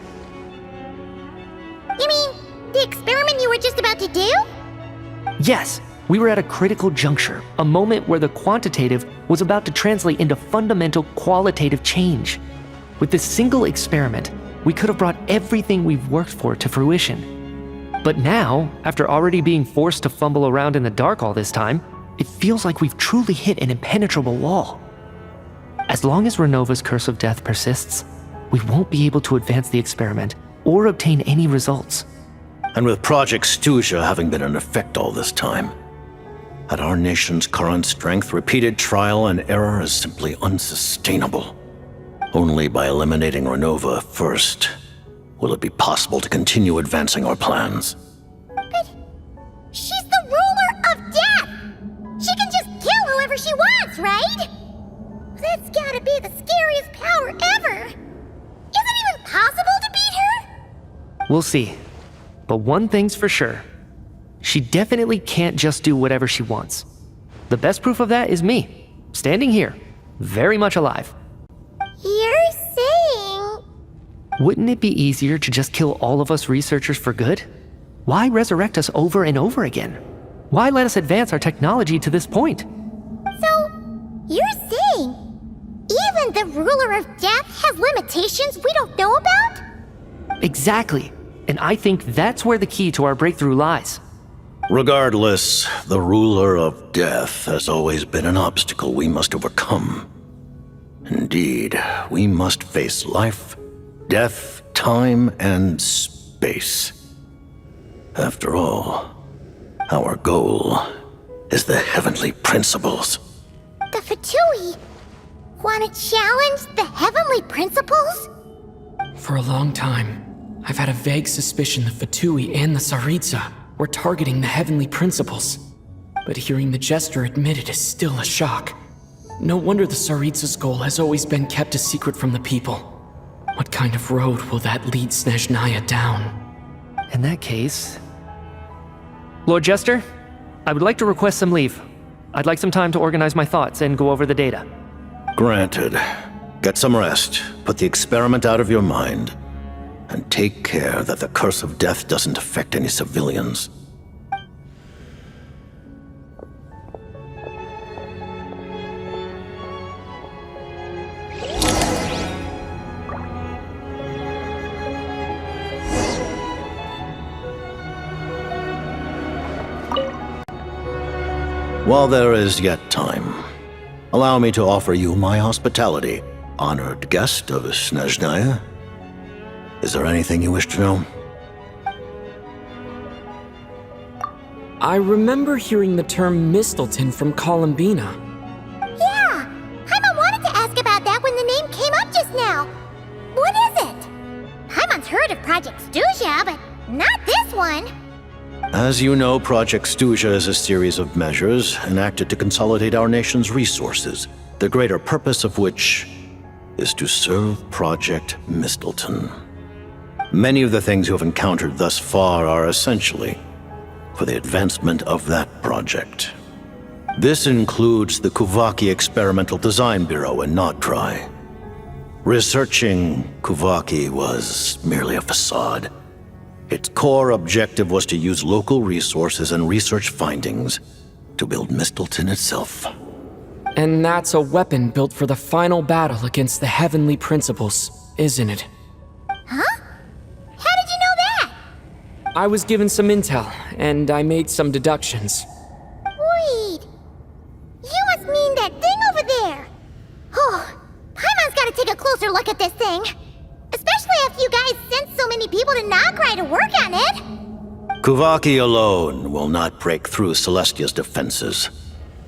Speaker 5: You mean the experiment you were just about to do?
Speaker 1: Yes, we were at a critical juncture, a moment where the quantitative was about to translate into fundamental qualitative change. With this single experiment, we could have brought everything we've worked for to fruition. But now, after already being forced to fumble around in the dark all this time, it feels like we've truly hit an impenetrable wall. As long as Renova's Curse of Death persists, we won't be able to advance the experiment or obtain any results.
Speaker 15: And with Project Snezhnaya having been in effect all this time, at our nation's current strength, repeated trial and error is simply unsustainable. Only by eliminating Renova first will it be possible to continue advancing our plans.
Speaker 5: But she's the ruler of death! She can just kill whoever she wants, right? That's gotta be the scariest power ever! Is it even possible to beat her?
Speaker 1: We'll see. But one thing's for sure. She definitely can't just do whatever she wants. The best proof of that is me, standing here, very much alive.
Speaker 5: You're saying...
Speaker 1: Wouldn't it be easier to just kill all of us researchers for good? Why resurrect us over and over again? Why let us advance our technology to this point?
Speaker 5: So, you're saying even the ruler of death has limitations we don't know about?
Speaker 1: Exactly. And I think that's where the key to our breakthrough lies.
Speaker 15: Regardless, the ruler of death has always been an obstacle we must overcome. Indeed, we must face life, death, time, and space. After all, our goal is the heavenly principles.
Speaker 5: The Fatui want to challenge the heavenly principles?
Speaker 6: For a long time, I've had a vague suspicion the Fatui and the Tsaritsa were targeting the heavenly principles. But hearing the Jester admit it is still a shock. No wonder the Tsaritsa's goal has always been kept a secret from the people. What kind of road will that lead Snezhnaya down?
Speaker 1: In that case... Lord Jester, I would like to request some leave. I'd like some time to organize my thoughts and go over the data.
Speaker 15: Granted. Get some rest, put the experiment out of your mind, and take care that the Curse of Death doesn't affect any civilians. While there is yet time, allow me to offer you my hospitality, honored guest of Snezhnaya. Is there anything you wish to know?
Speaker 8: I remember hearing the term Mistleton from Columbina.
Speaker 5: Yeah! Paimon wanted to ask about that when the name came up just now. What is it? Paimon's heard of Project Stuja, but not this one.
Speaker 15: As you know, Project Stuja is a series of measures enacted to consolidate our nation's resources, the greater purpose of which is to serve Project Mistleton. Many of the things you have encountered thus far are essentially for the advancement of that project. This includes the Kuvaki Experimental Design Bureau in Nocturne. Researching Kuvaki was merely a facade. Its core objective was to use local resources and research findings to build Mistleton itself.
Speaker 8: And that's a weapon built for the final battle against the Heavenly Principles, isn't it?
Speaker 5: Huh? How did you know that?
Speaker 8: I was given some intel, and I made some deductions.
Speaker 5: Wait. You must mean that thing over there. Oh, Paimon's gotta take a closer look at this thing. Especially after you guys sent so many people to Nocturne to work on it.
Speaker 15: Kuvaki alone will not break through Celestia's defenses,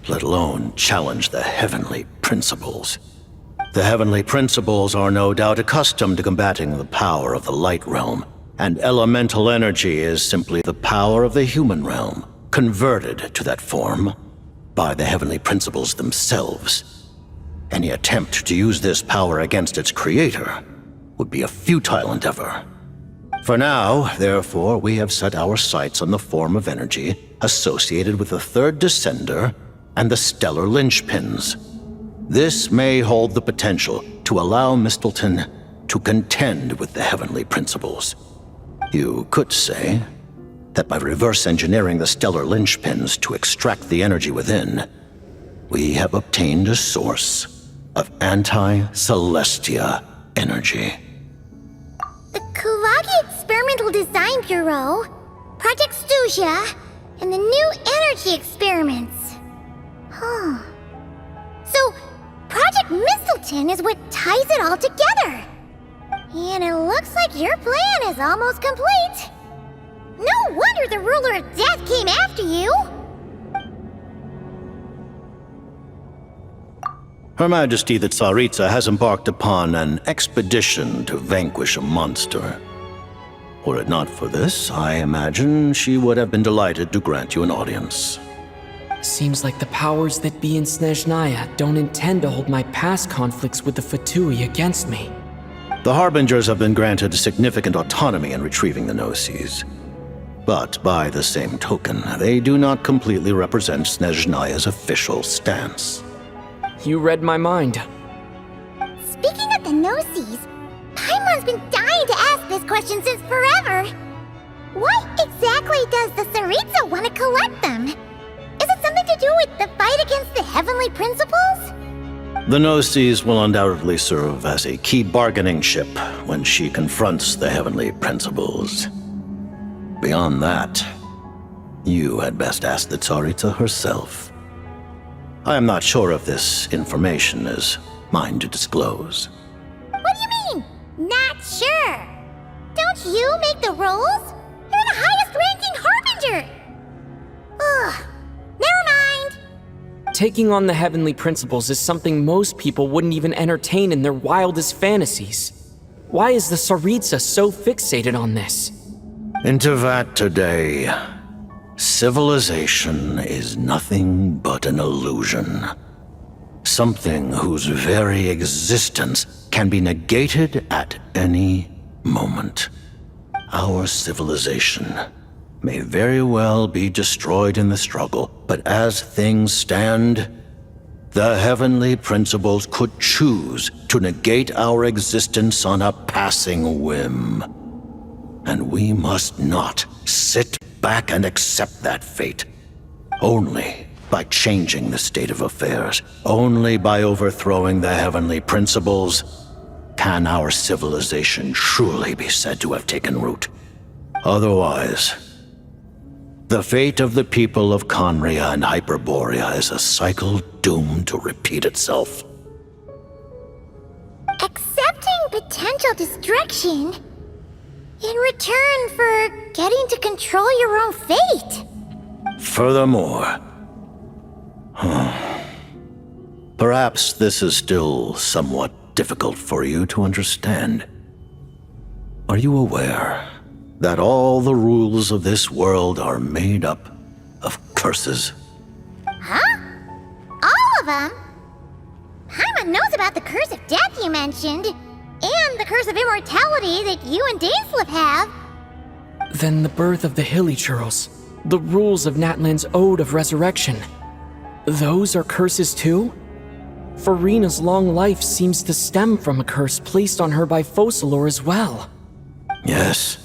Speaker 15: let alone challenge the Heavenly Principles. The Heavenly Principles are no doubt accustomed to combating the power of the Light Realm, and elemental energy is simply the power of the human realm, converted to that form by the Heavenly Principles themselves. Any attempt to use this power against its creator would be a futile endeavor. For now, therefore, we have set our sights on the form of energy associated with the Third Descender and the stellar linchpins. This may hold the potential to allow Mistleton to contend with the Heavenly Principles. You could say that by reverse engineering the stellar linchpins to extract the energy within, we have obtained a source of anti-Celestia energy.
Speaker 5: The Kuvaki Experimental Design Bureau, Project Stuja, and the new energy experiments. Huh. So, Project Mistleton is what ties it all together. And it looks like your plan is almost complete. No wonder the Ruler of Death came after you.
Speaker 15: Her Majesty the Tsaritsa has embarked upon an expedition to vanquish a monster. Were it not for this, I imagine she would have been delighted to grant you an audience.
Speaker 8: Seems like the powers that be in Snezhnaya don't intend to hold my past conflicts with the Fatui against me.
Speaker 15: The Harbingers have been granted significant autonomy in retrieving the Gnosis. But by the same token, they do not completely represent Snezhnaya's official stance.
Speaker 8: You read my mind.
Speaker 5: Speaking of the Gnosis, Paimon's been dying to ask this question since forever. Why exactly does the Tsaritsa want to collect them? Is it something to do with the fight against the Heavenly Principles?
Speaker 15: The Gnosis will undoubtedly serve as a key bargaining chip when she confronts the Heavenly Principles. Beyond that, you had best ask the Tsaritsa herself. I am not sure if this information is mine to disclose.
Speaker 5: What do you mean, not sure? Don't you make the rules? You're the highest-ranking Harbinger! Ugh, never mind.
Speaker 8: Taking on the Heavenly Principles is something most people wouldn't even entertain in their wildest fantasies. Why is the Tsaritsa so fixated on this?
Speaker 15: Into that today, civilization is nothing but an illusion. Something whose very existence can be negated at any moment. Our civilization may very well be destroyed in the struggle, but as things stand, the Heavenly Principles could choose to negate our existence on a passing whim. And we must not sit back and accept that fate. Only by changing the state of affairs, only by overthrowing the Heavenly Principles, can our civilization truly be said to have taken root. Otherwise, The fate of the people of Conria and Hyperborea is a cycle doomed to repeat itself.
Speaker 5: Accepting potential destruction in return for getting to control your own fate.
Speaker 15: Furthermore, perhaps this is still somewhat difficult for you to understand. Are you aware that all the rules of this world are made up of curses?
Speaker 5: Huh? All of them? Paimon knows about the curse of death you mentioned, and the curse of immortality that you and Dainsleif have.
Speaker 8: Then the birth of the Hilly-Churls, the rules of Natlan's Ode of Resurrection. Those are curses too? Farina's long life seems to stem from a curse placed on her by Focalor as well.
Speaker 15: Yes.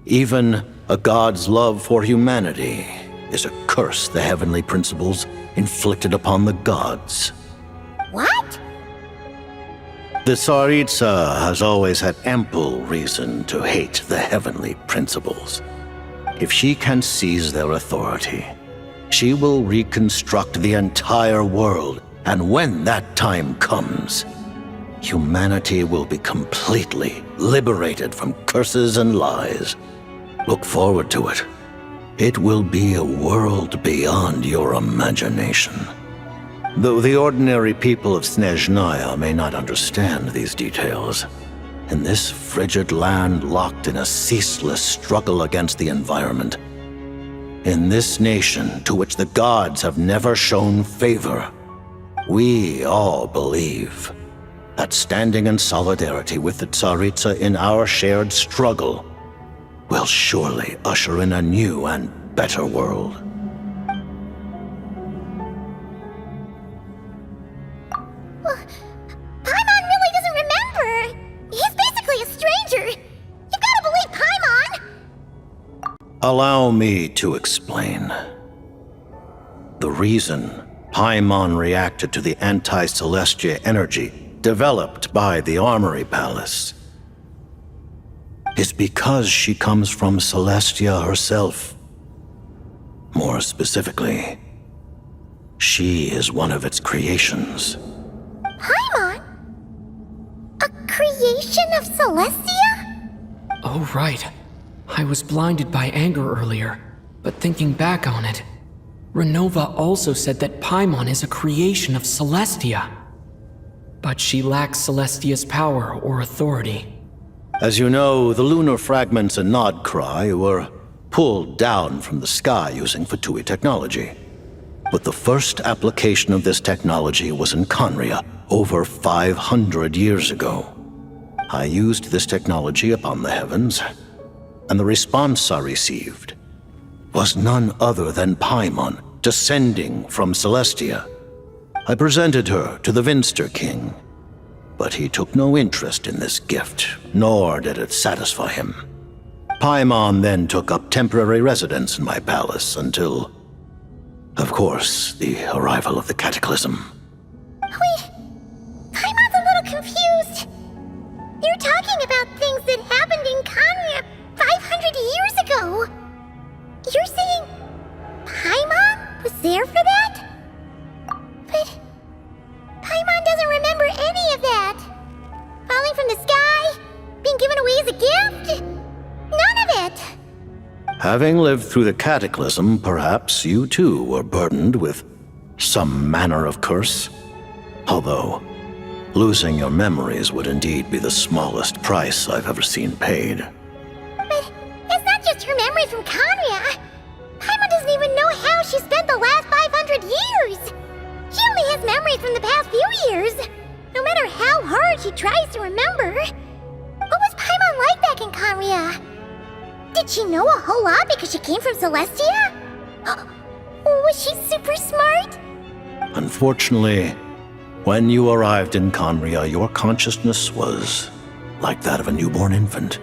Speaker 15: Even a god's love for humanity is a curse the heavenly principles inflicted upon the gods.
Speaker 5: What?
Speaker 15: The Tsaritsa has always had ample reason to hate the heavenly principles. If she can seize their authority, she will reconstruct the entire world, and when that time comes, humanity will be completely liberated from curses and lies. Look forward to it. It will be a world beyond your imagination. Though the ordinary people of Snezhnaya may not understand these details, in this frigid land locked in a ceaseless struggle against the environment, in this nation to which the gods have never shown favor, we all believe that standing in solidarity with the Tsaritsa in our shared struggle will surely usher in a new and better world.
Speaker 5: Paimon really doesn't remember! He's basically a stranger! You've gotta believe Paimon!
Speaker 15: Allow me to explain. The reason Paimon reacted to the anti-Celestia energy developed by the Armory Palace is because she comes from Celestia herself. More specifically, she is one of its creations.
Speaker 5: Paimon? A creation of Celestia?
Speaker 8: Oh, right. I was blinded by anger earlier, but thinking back on it, Renova also said that Paimon is a creation of Celestia. But she lacks Celestia's power or authority.
Speaker 15: As you know, the lunar fragments in Nodcry were pulled down from the sky using Fatui technology. But the first application of this technology was in Conria over 500 years ago. I used this technology upon the heavens, and the response I received was none other than Paimon descending from Celestia. I presented her to the Vinster King, but he took no interest in this gift, nor did it satisfy him. Paimon then took up temporary residence in my palace until, of course, the arrival of the Cataclysm.
Speaker 5: Wait, Paimon's a little confused. You're talking about things that happened in Conria 500 years ago. You're saying Paimon was there for that? But Paimon doesn't remember any of that. Falling from the sky? Being given away as a gift? None of it!
Speaker 15: Having lived through the Cataclysm, perhaps you too were burdened with some manner of curse. Although, losing your memories would indeed be the smallest price I've ever seen paid.
Speaker 5: But it's not just her memory from Conria. Paimon doesn't even know how she spent the last 500 years. She only has memories from the past few years. No matter how hard she tries to remember. What was Paimon like back in Conria? Did she know a whole lot because she came from Celestia? Was she super smart?
Speaker 15: Unfortunately, when you arrived in Conria, your consciousness was like that of a newborn infant.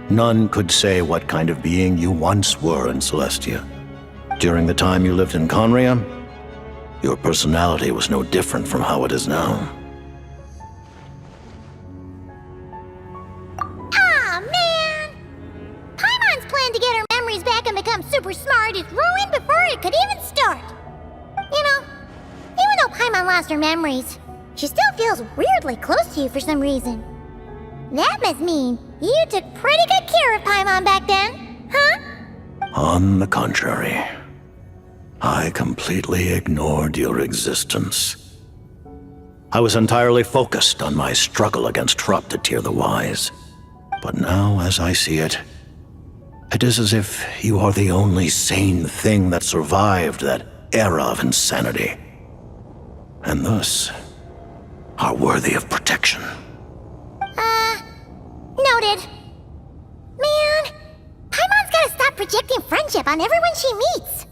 Speaker 15: None could say what kind of being you once were in Celestia. During the time you lived in Conria, your personality was no different from how it is now.
Speaker 5: Aw, man! Paimon's plan to get her memories back and become super super smart is ruined before it could even start. You know, even though Paimon lost her memories, she still feels weirdly close to you for some reason. That must mean you took pretty good care of Paimon back then, huh?
Speaker 15: On the contrary, I completely ignored your existence. I was entirely focused on my struggle against Troptatyr the Wise. But now, as I see it, it is as if you are the only sane thing that survived that era of insanity. And thus, are worthy of protection.
Speaker 5: Noted. Man, Paimon's gotta stop projecting friendship on everyone she meets.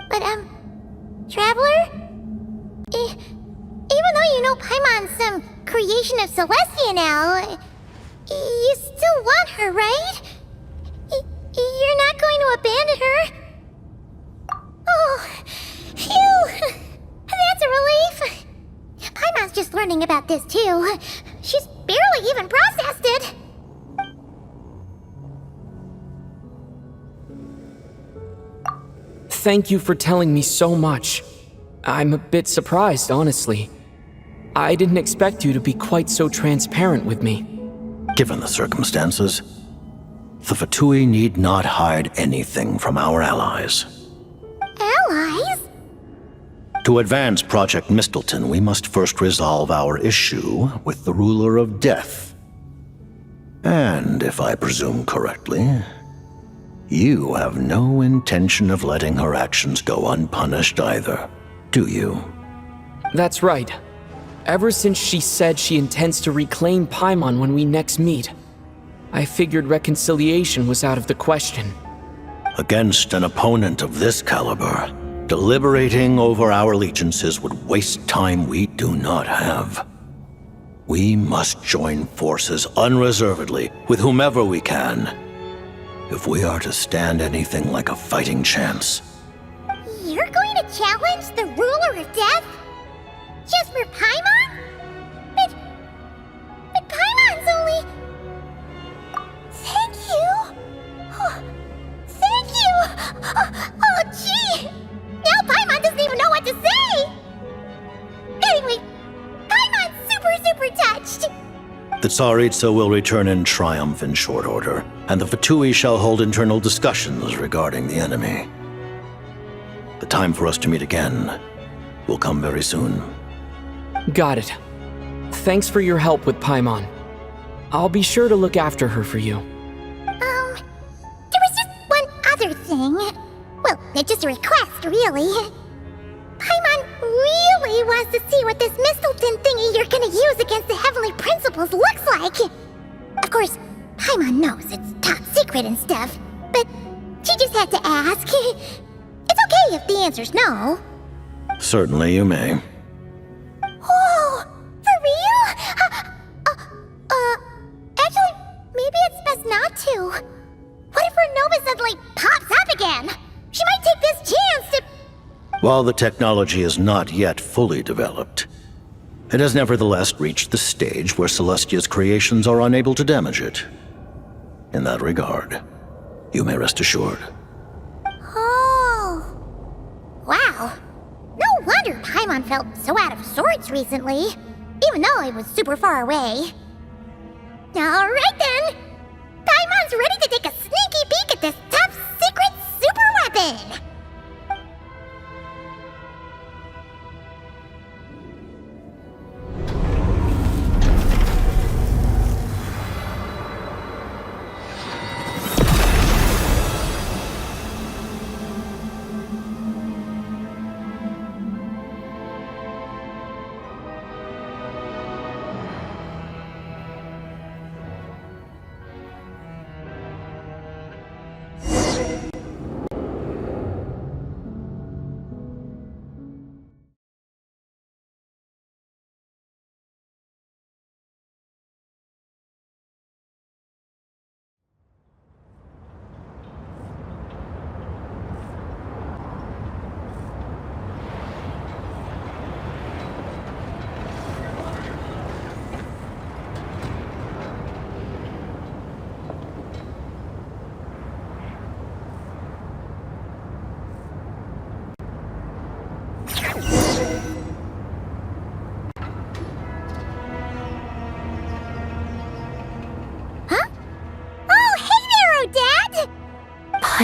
Speaker 5: But, Traveler? Even though you know Paimon's some creation of Celestia now, you still want her, right? You're not going to abandon her? Oh, phew! That's a relief. Paimon's just learning about this too. She's barely even processed it.
Speaker 8: Thank you for telling me so much. I'm a bit surprised, honestly. I didn't expect you to be quite so transparent with me.
Speaker 15: Given the circumstances, the Fatui need not hide anything from our allies.
Speaker 5: Allies?
Speaker 15: To advance Project Mistleton, we must first resolve our issue with the Ruler of Death. And if I presume correctly, you have no intention of letting her actions go unpunished either, do you?
Speaker 8: That's right. Ever since she said she intends to reclaim Paimon when we next meet, I figured reconciliation was out of the question.
Speaker 15: Against an opponent of this caliber, deliberating over our allegiances would waste time we do not have. We must join forces unreservedly with whomever we can, if we are to stand anything like a fighting chance.
Speaker 5: You're going to challenge the Ruler of Death? Just for Paimon? But Paimon's only... Thank you! Oh, thank you! Oh, gee! Now Paimon doesn't even know what to say! Anyway, Paimon's super touched!
Speaker 15: The Tsaritsa will return in triumph in short order, and the Fatui shall hold internal discussions regarding the enemy. The time for us to meet again will come very soon.
Speaker 8: Got it. Thanks for your help with Paimon. I'll be sure to look after her for you.
Speaker 5: There was just one other thing. Well, it's just a request, really. Paimon really wants to see what this Mistleton thingy you're gonna use against the Heavenly Principles looks like. Of course, Paimon knows it's top secret and stuff, but she just had to ask. It's okay if the answer's no.
Speaker 15: Certainly you may.
Speaker 5: Whoa, for real? Actually, maybe it's best not to. What if her Nova suddenly pops up again? She might take this chance to...
Speaker 15: While the technology is not yet fully developed, it has nevertheless reached the stage where Celestia's creations are unable to damage it. In that regard, you may rest assured.
Speaker 5: Oh. Wow. No wonder Paimon felt so out of sorts recently, even though it was super far away. Alright then! Paimon's ready to take a sneaky peek at this top secret super weapon!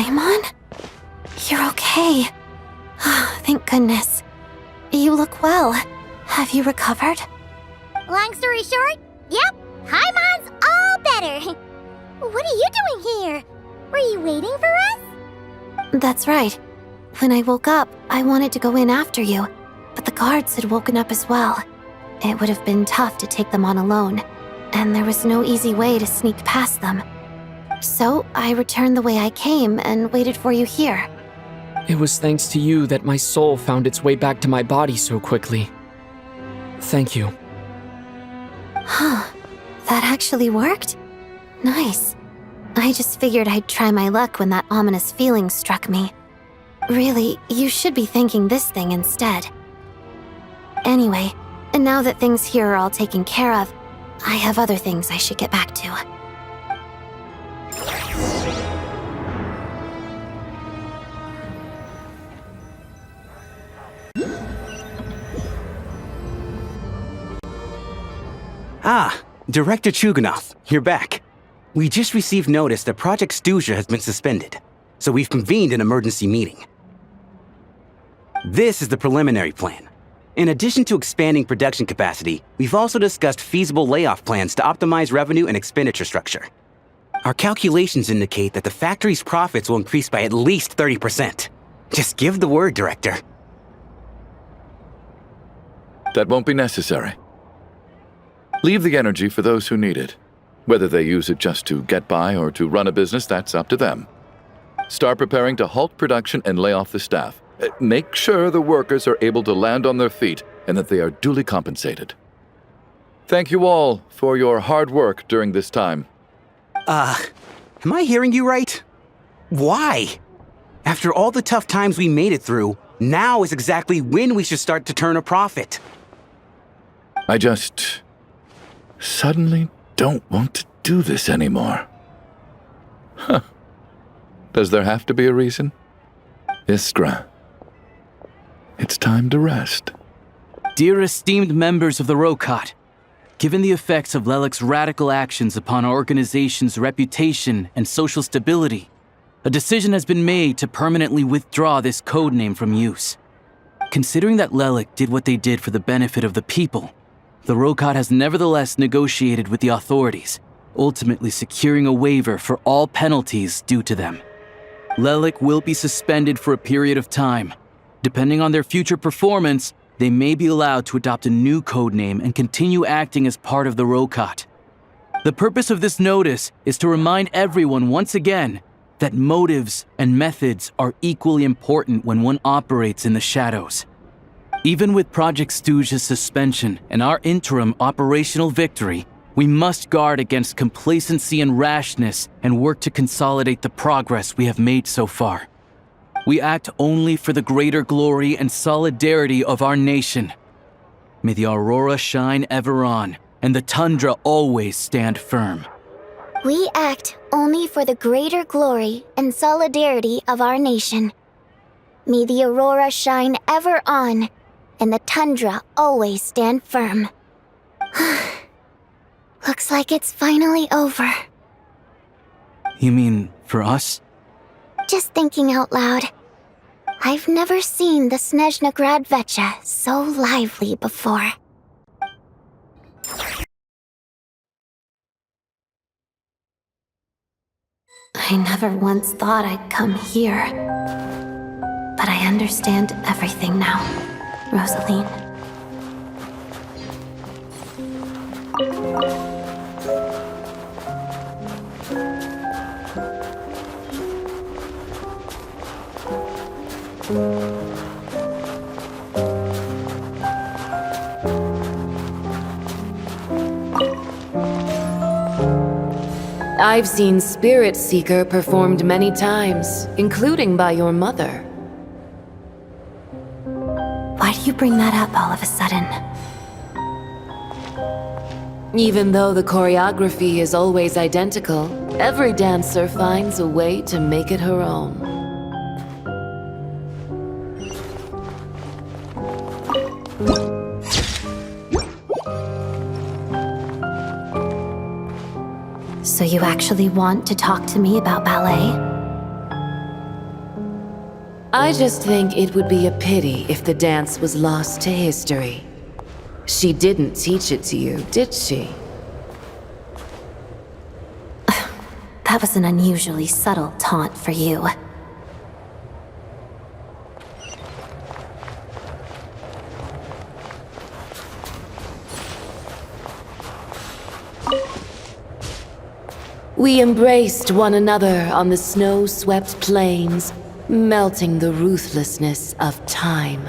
Speaker 2: Paimon? You're okay. Thank goodness. You look well. Have you recovered?
Speaker 5: Long story short, yep, Paimon's all better. What are you doing here? Were you waiting for us?
Speaker 2: That's right. When I woke up, I wanted to go in after you, but the guards had woken up as well. It would have been tough to take them on alone, and there was no easy way to sneak past them. So I returned the way I came and waited for you here.
Speaker 8: It was thanks to you that my soul found its way back to my body so quickly. Thank you.
Speaker 2: Huh. That actually worked? Nice. I just figured I'd try my luck when that ominous feeling struck me. Really, you should be thanking this thing instead. Anyway, and now that things here are all taken care of, I have other things I should get back to.
Speaker 16: Ah, Director Chuganov, you're back. We just received notice that Project Snezhnaya has been suspended, so we've convened an emergency meeting. This is the preliminary plan. In addition to expanding production capacity, we've also discussed feasible layoff plans to optimize revenue and expenditure structure. Our calculations indicate that the factory's profits will increase by at least 30%. Just give the word, Director.
Speaker 3: That won't be necessary. Leave the energy for those who need it. Whether they use it just to get by or to run a business, that's up to them. Start preparing to halt production and lay off the staff. Make sure the workers are able to land on their feet and that they are duly compensated. Thank you all for your hard work during this time.
Speaker 16: Am I hearing you right? Why? After all the tough times we made it through, now is exactly when we should start to turn a profit.
Speaker 3: I just suddenly don't want to do this anymore. Huh. Does there have to be a reason? Iskra, it's time to rest.
Speaker 4: Dear esteemed members of the Rokot, given the effects of Lelik's radical actions upon our organization's reputation and social stability, a decision has been made to permanently withdraw this codename from use. Considering that Lelik did what they did for the benefit of the people, the Rokot has nevertheless negotiated with the authorities, ultimately securing a waiver for all penalties due to them. Lelik will be suspended for a period of time. Depending on their future performance, they may be allowed to adopt a new codename and continue acting as part of the Rokot. The purpose of this notice is to remind everyone once again that motives and methods are equally important when one operates in the shadows. Even with Project Snezhnaya's suspension and our interim operational victory, we must guard against complacency and rashness and work to consolidate the progress we have made so far. We act only for the greater glory and solidarity of our nation. May the aurora shine ever on, and the tundra always stand firm.
Speaker 5: We act only for the greater glory and solidarity of our nation. May the aurora shine ever on, and the tundra always stand firm. Looks like it's finally over.
Speaker 4: You mean for us?
Speaker 5: Just thinking out loud. I've never seen the Snezhnaya Vecha so lively before.
Speaker 2: I never once thought I'd come here. But I understand everything now, Rosaline.
Speaker 17: I've seen Spirit Seeker performed many times, including by your mother.
Speaker 2: Why do you bring that up all of a sudden?
Speaker 17: Even though the choreography is always identical, every dancer finds a way to make it her own.
Speaker 2: So you actually want to talk to me about ballet?
Speaker 17: I just think it would be a pity if the dance was lost to history. She didn't teach it to you, did she?
Speaker 2: That was an unusually subtle taunt for you.
Speaker 17: We embraced one another on the snow-swept plains, melting the ruthlessness of time.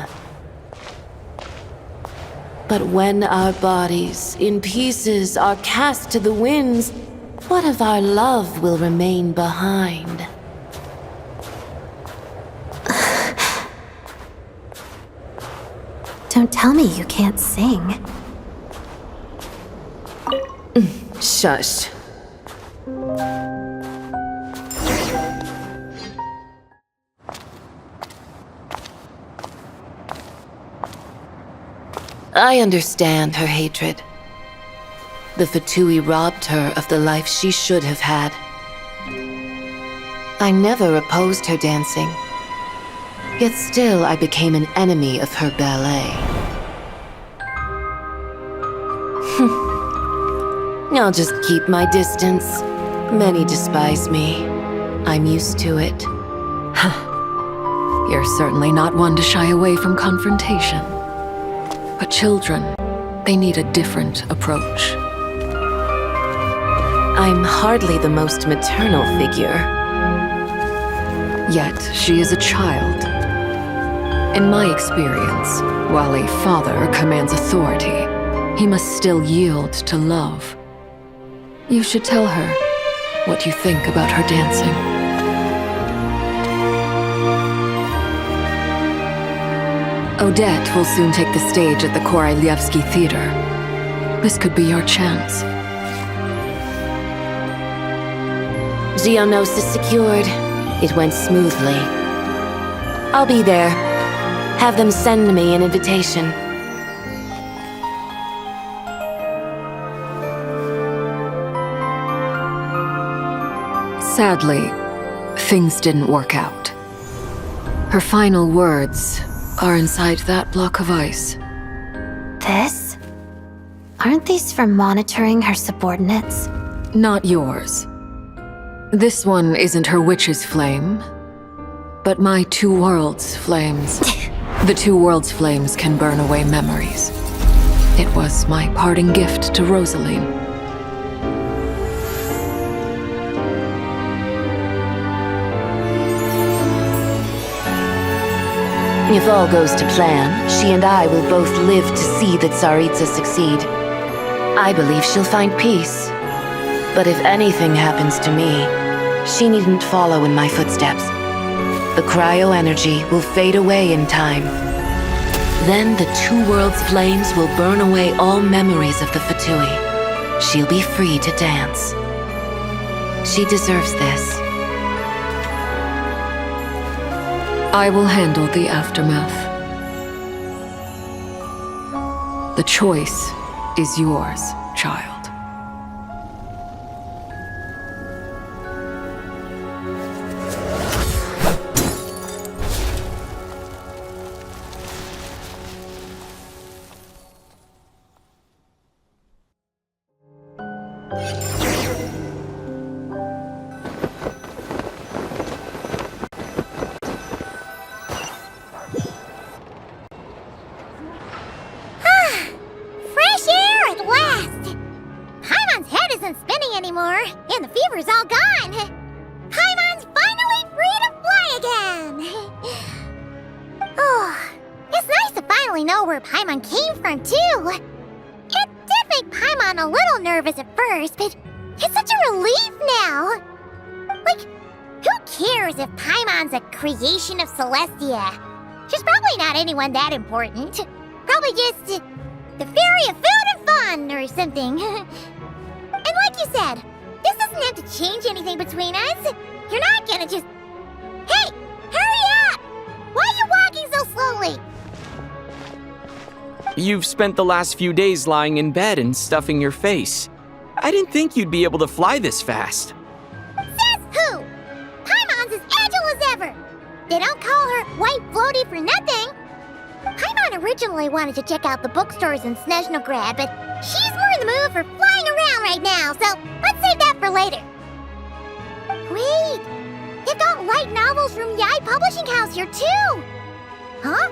Speaker 17: But when our bodies, in pieces, are cast to the winds, what of our love will remain behind?
Speaker 2: Don't tell me you can't sing.
Speaker 17: Shush. I understand her hatred. The Fatui robbed her of the life she should have had. I never opposed her dancing. Yet still I became an enemy of her ballet. I'll just keep my distance. Many despise me. I'm used to it.
Speaker 13: You're certainly not one to shy away from confrontation. But children, they need a different approach.
Speaker 17: I'm hardly the most maternal figure.
Speaker 13: Yet, she is a child. In my experience, while a father commands authority, he must still yield to love. You should tell her what you think about her dancing. Odette will soon take the stage at the Korylievsky Theater. This could be your chance.
Speaker 17: Geonosis secured. It went smoothly. I'll be there. Have them send me an invitation.
Speaker 13: Sadly, things didn't work out. Her final words are inside that block of ice.
Speaker 2: This? Aren't these for monitoring her subordinates?
Speaker 13: Not yours. This one isn't her witch's flame, but my two worlds' flames. The two worlds' flames can burn away memories. It was my parting gift to Rosaline.
Speaker 17: If all goes to plan, she and I will both live to see the Tsaritsa succeed. I believe she'll find peace. But if anything happens to me, she needn't follow in my footsteps. The cryo-energy will fade away in time. Then the two worlds' flames will burn away all memories of the Fatui. She'll be free to dance. She deserves this.
Speaker 13: I will handle the aftermath. The choice is yours, child.
Speaker 5: Creation of Celestia. She's probably not anyone that important. Probably just the fairy of food and fun or something. And like you said, this doesn't have to change anything between us. You're not gonna just... Hey! Hurry up! Why are you walking so slowly?
Speaker 8: You've spent the last few days lying in bed and stuffing your face. I didn't think you'd be able to fly this fast.
Speaker 5: Says who? Paimon's as agile as ever. Did all don't call her White Floaty for nothing. Paimon originally wanted to check out the bookstores in Snezhnaya, but she's more in the mood for flying around right now, so let's save that for later. Wait, they've got light novels from VII Publishing House here too. Huh?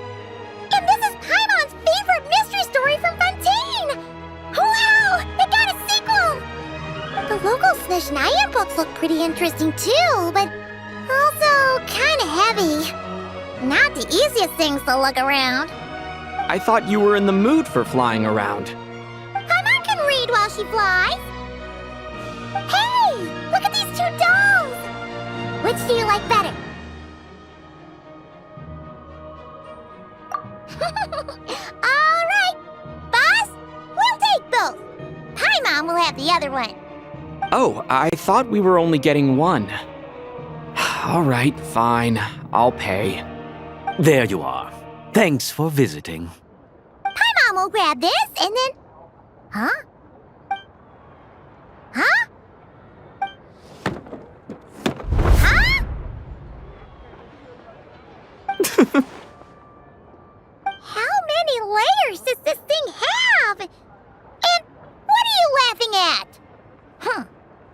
Speaker 5: And this is Paimon's favorite mystery story from Fontaine! Wow! It got a sequel! The local Snezhnaya books look pretty interesting too, but also kinda heavy. Not the easiest things to look around.
Speaker 8: I thought you were in the mood for flying around.
Speaker 5: Paimon can read while she flies. Hey! Look at these two dolls! Which do you like better? Alright! Boss, we'll take both. Paimon will have the other one.
Speaker 8: Oh, I thought we were only getting one. All right, fine. I'll pay.
Speaker 18: There you are. Thanks for visiting.
Speaker 5: Paimon will grab this and then... Huh? Huh? Huh? How many layers does this thing have? And what are you laughing at? Huh.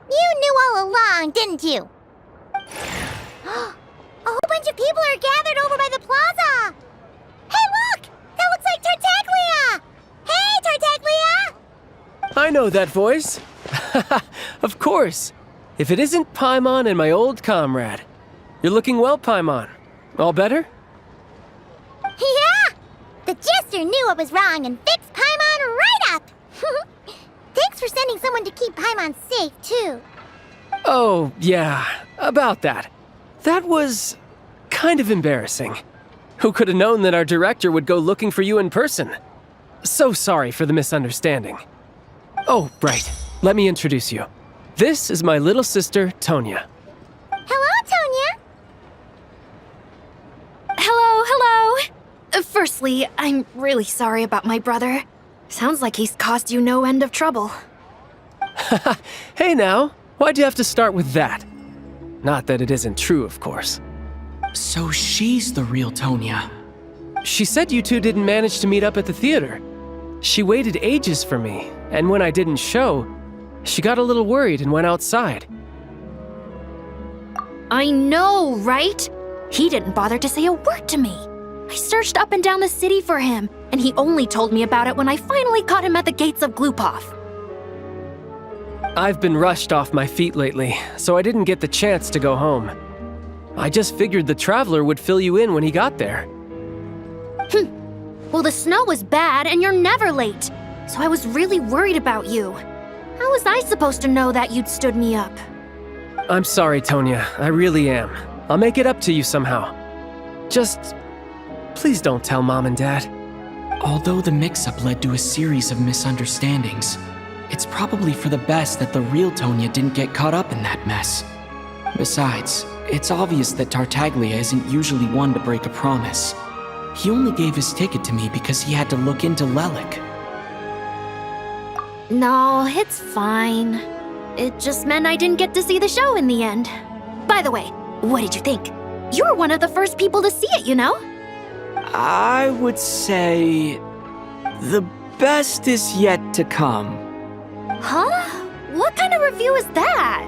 Speaker 5: You knew all along, didn't you? A whole bunch of people are gathered over by the plaza! Hey, look! That looks like Tartaglia! Hey, Tartaglia!
Speaker 19: I know that voice. Of course. If it isn't Paimon and my old comrade. You're looking well, Paimon. All better?
Speaker 5: Yeah! The jester knew I was wrong and fixed Paimon right up! Thanks for sending someone to keep Paimon safe, too.
Speaker 19: Oh, yeah. About that. That was kind of embarrassing. Who could have known that our director would go looking for you in person? So sorry for the misunderstanding. Oh, right. Let me introduce you. This is my little sister, Tonya.
Speaker 5: Hello, Tonya!
Speaker 20: Hello. Firstly, I'm really sorry about my brother. Sounds like he's caused you no end of trouble.
Speaker 19: Hey now, why'd you have to start with that? Not that it isn't true, of course.
Speaker 6: So she's the real Tonya.
Speaker 19: She said you two didn't manage to meet up at the theater. She waited ages for me, and when I didn't show, she got a little worried and went outside.
Speaker 20: I know, right? He didn't bother to say a word to me. I searched up and down the city for him, and he only told me about it when I finally caught him at the gates of Glupov.
Speaker 19: I've been rushed off my feet lately, so I didn't get the chance to go home. I just figured the Traveler would fill you in when he got there.
Speaker 20: Well, the snow was bad, and you're never late, so I was really worried about you. How was I supposed to know that you'd stood me up?
Speaker 19: I'm sorry, Tonya. I really am. I'll make it up to you somehow. Just... please don't tell Mom and Dad.
Speaker 6: Although the mix-up led to a series of misunderstandings, it's probably for the best that the real Tonya didn't get caught up in that mess. Besides, it's obvious that Tartaglia isn't usually one to break a promise. He only gave his ticket to me because he had to look into Lelik.
Speaker 20: No, it's fine. It just meant I didn't get to see the show in the end. By the way, what did you think? You were one of the first people to see it, you know?
Speaker 8: I would say... the best is yet to come.
Speaker 20: Huh? What kind of review is that?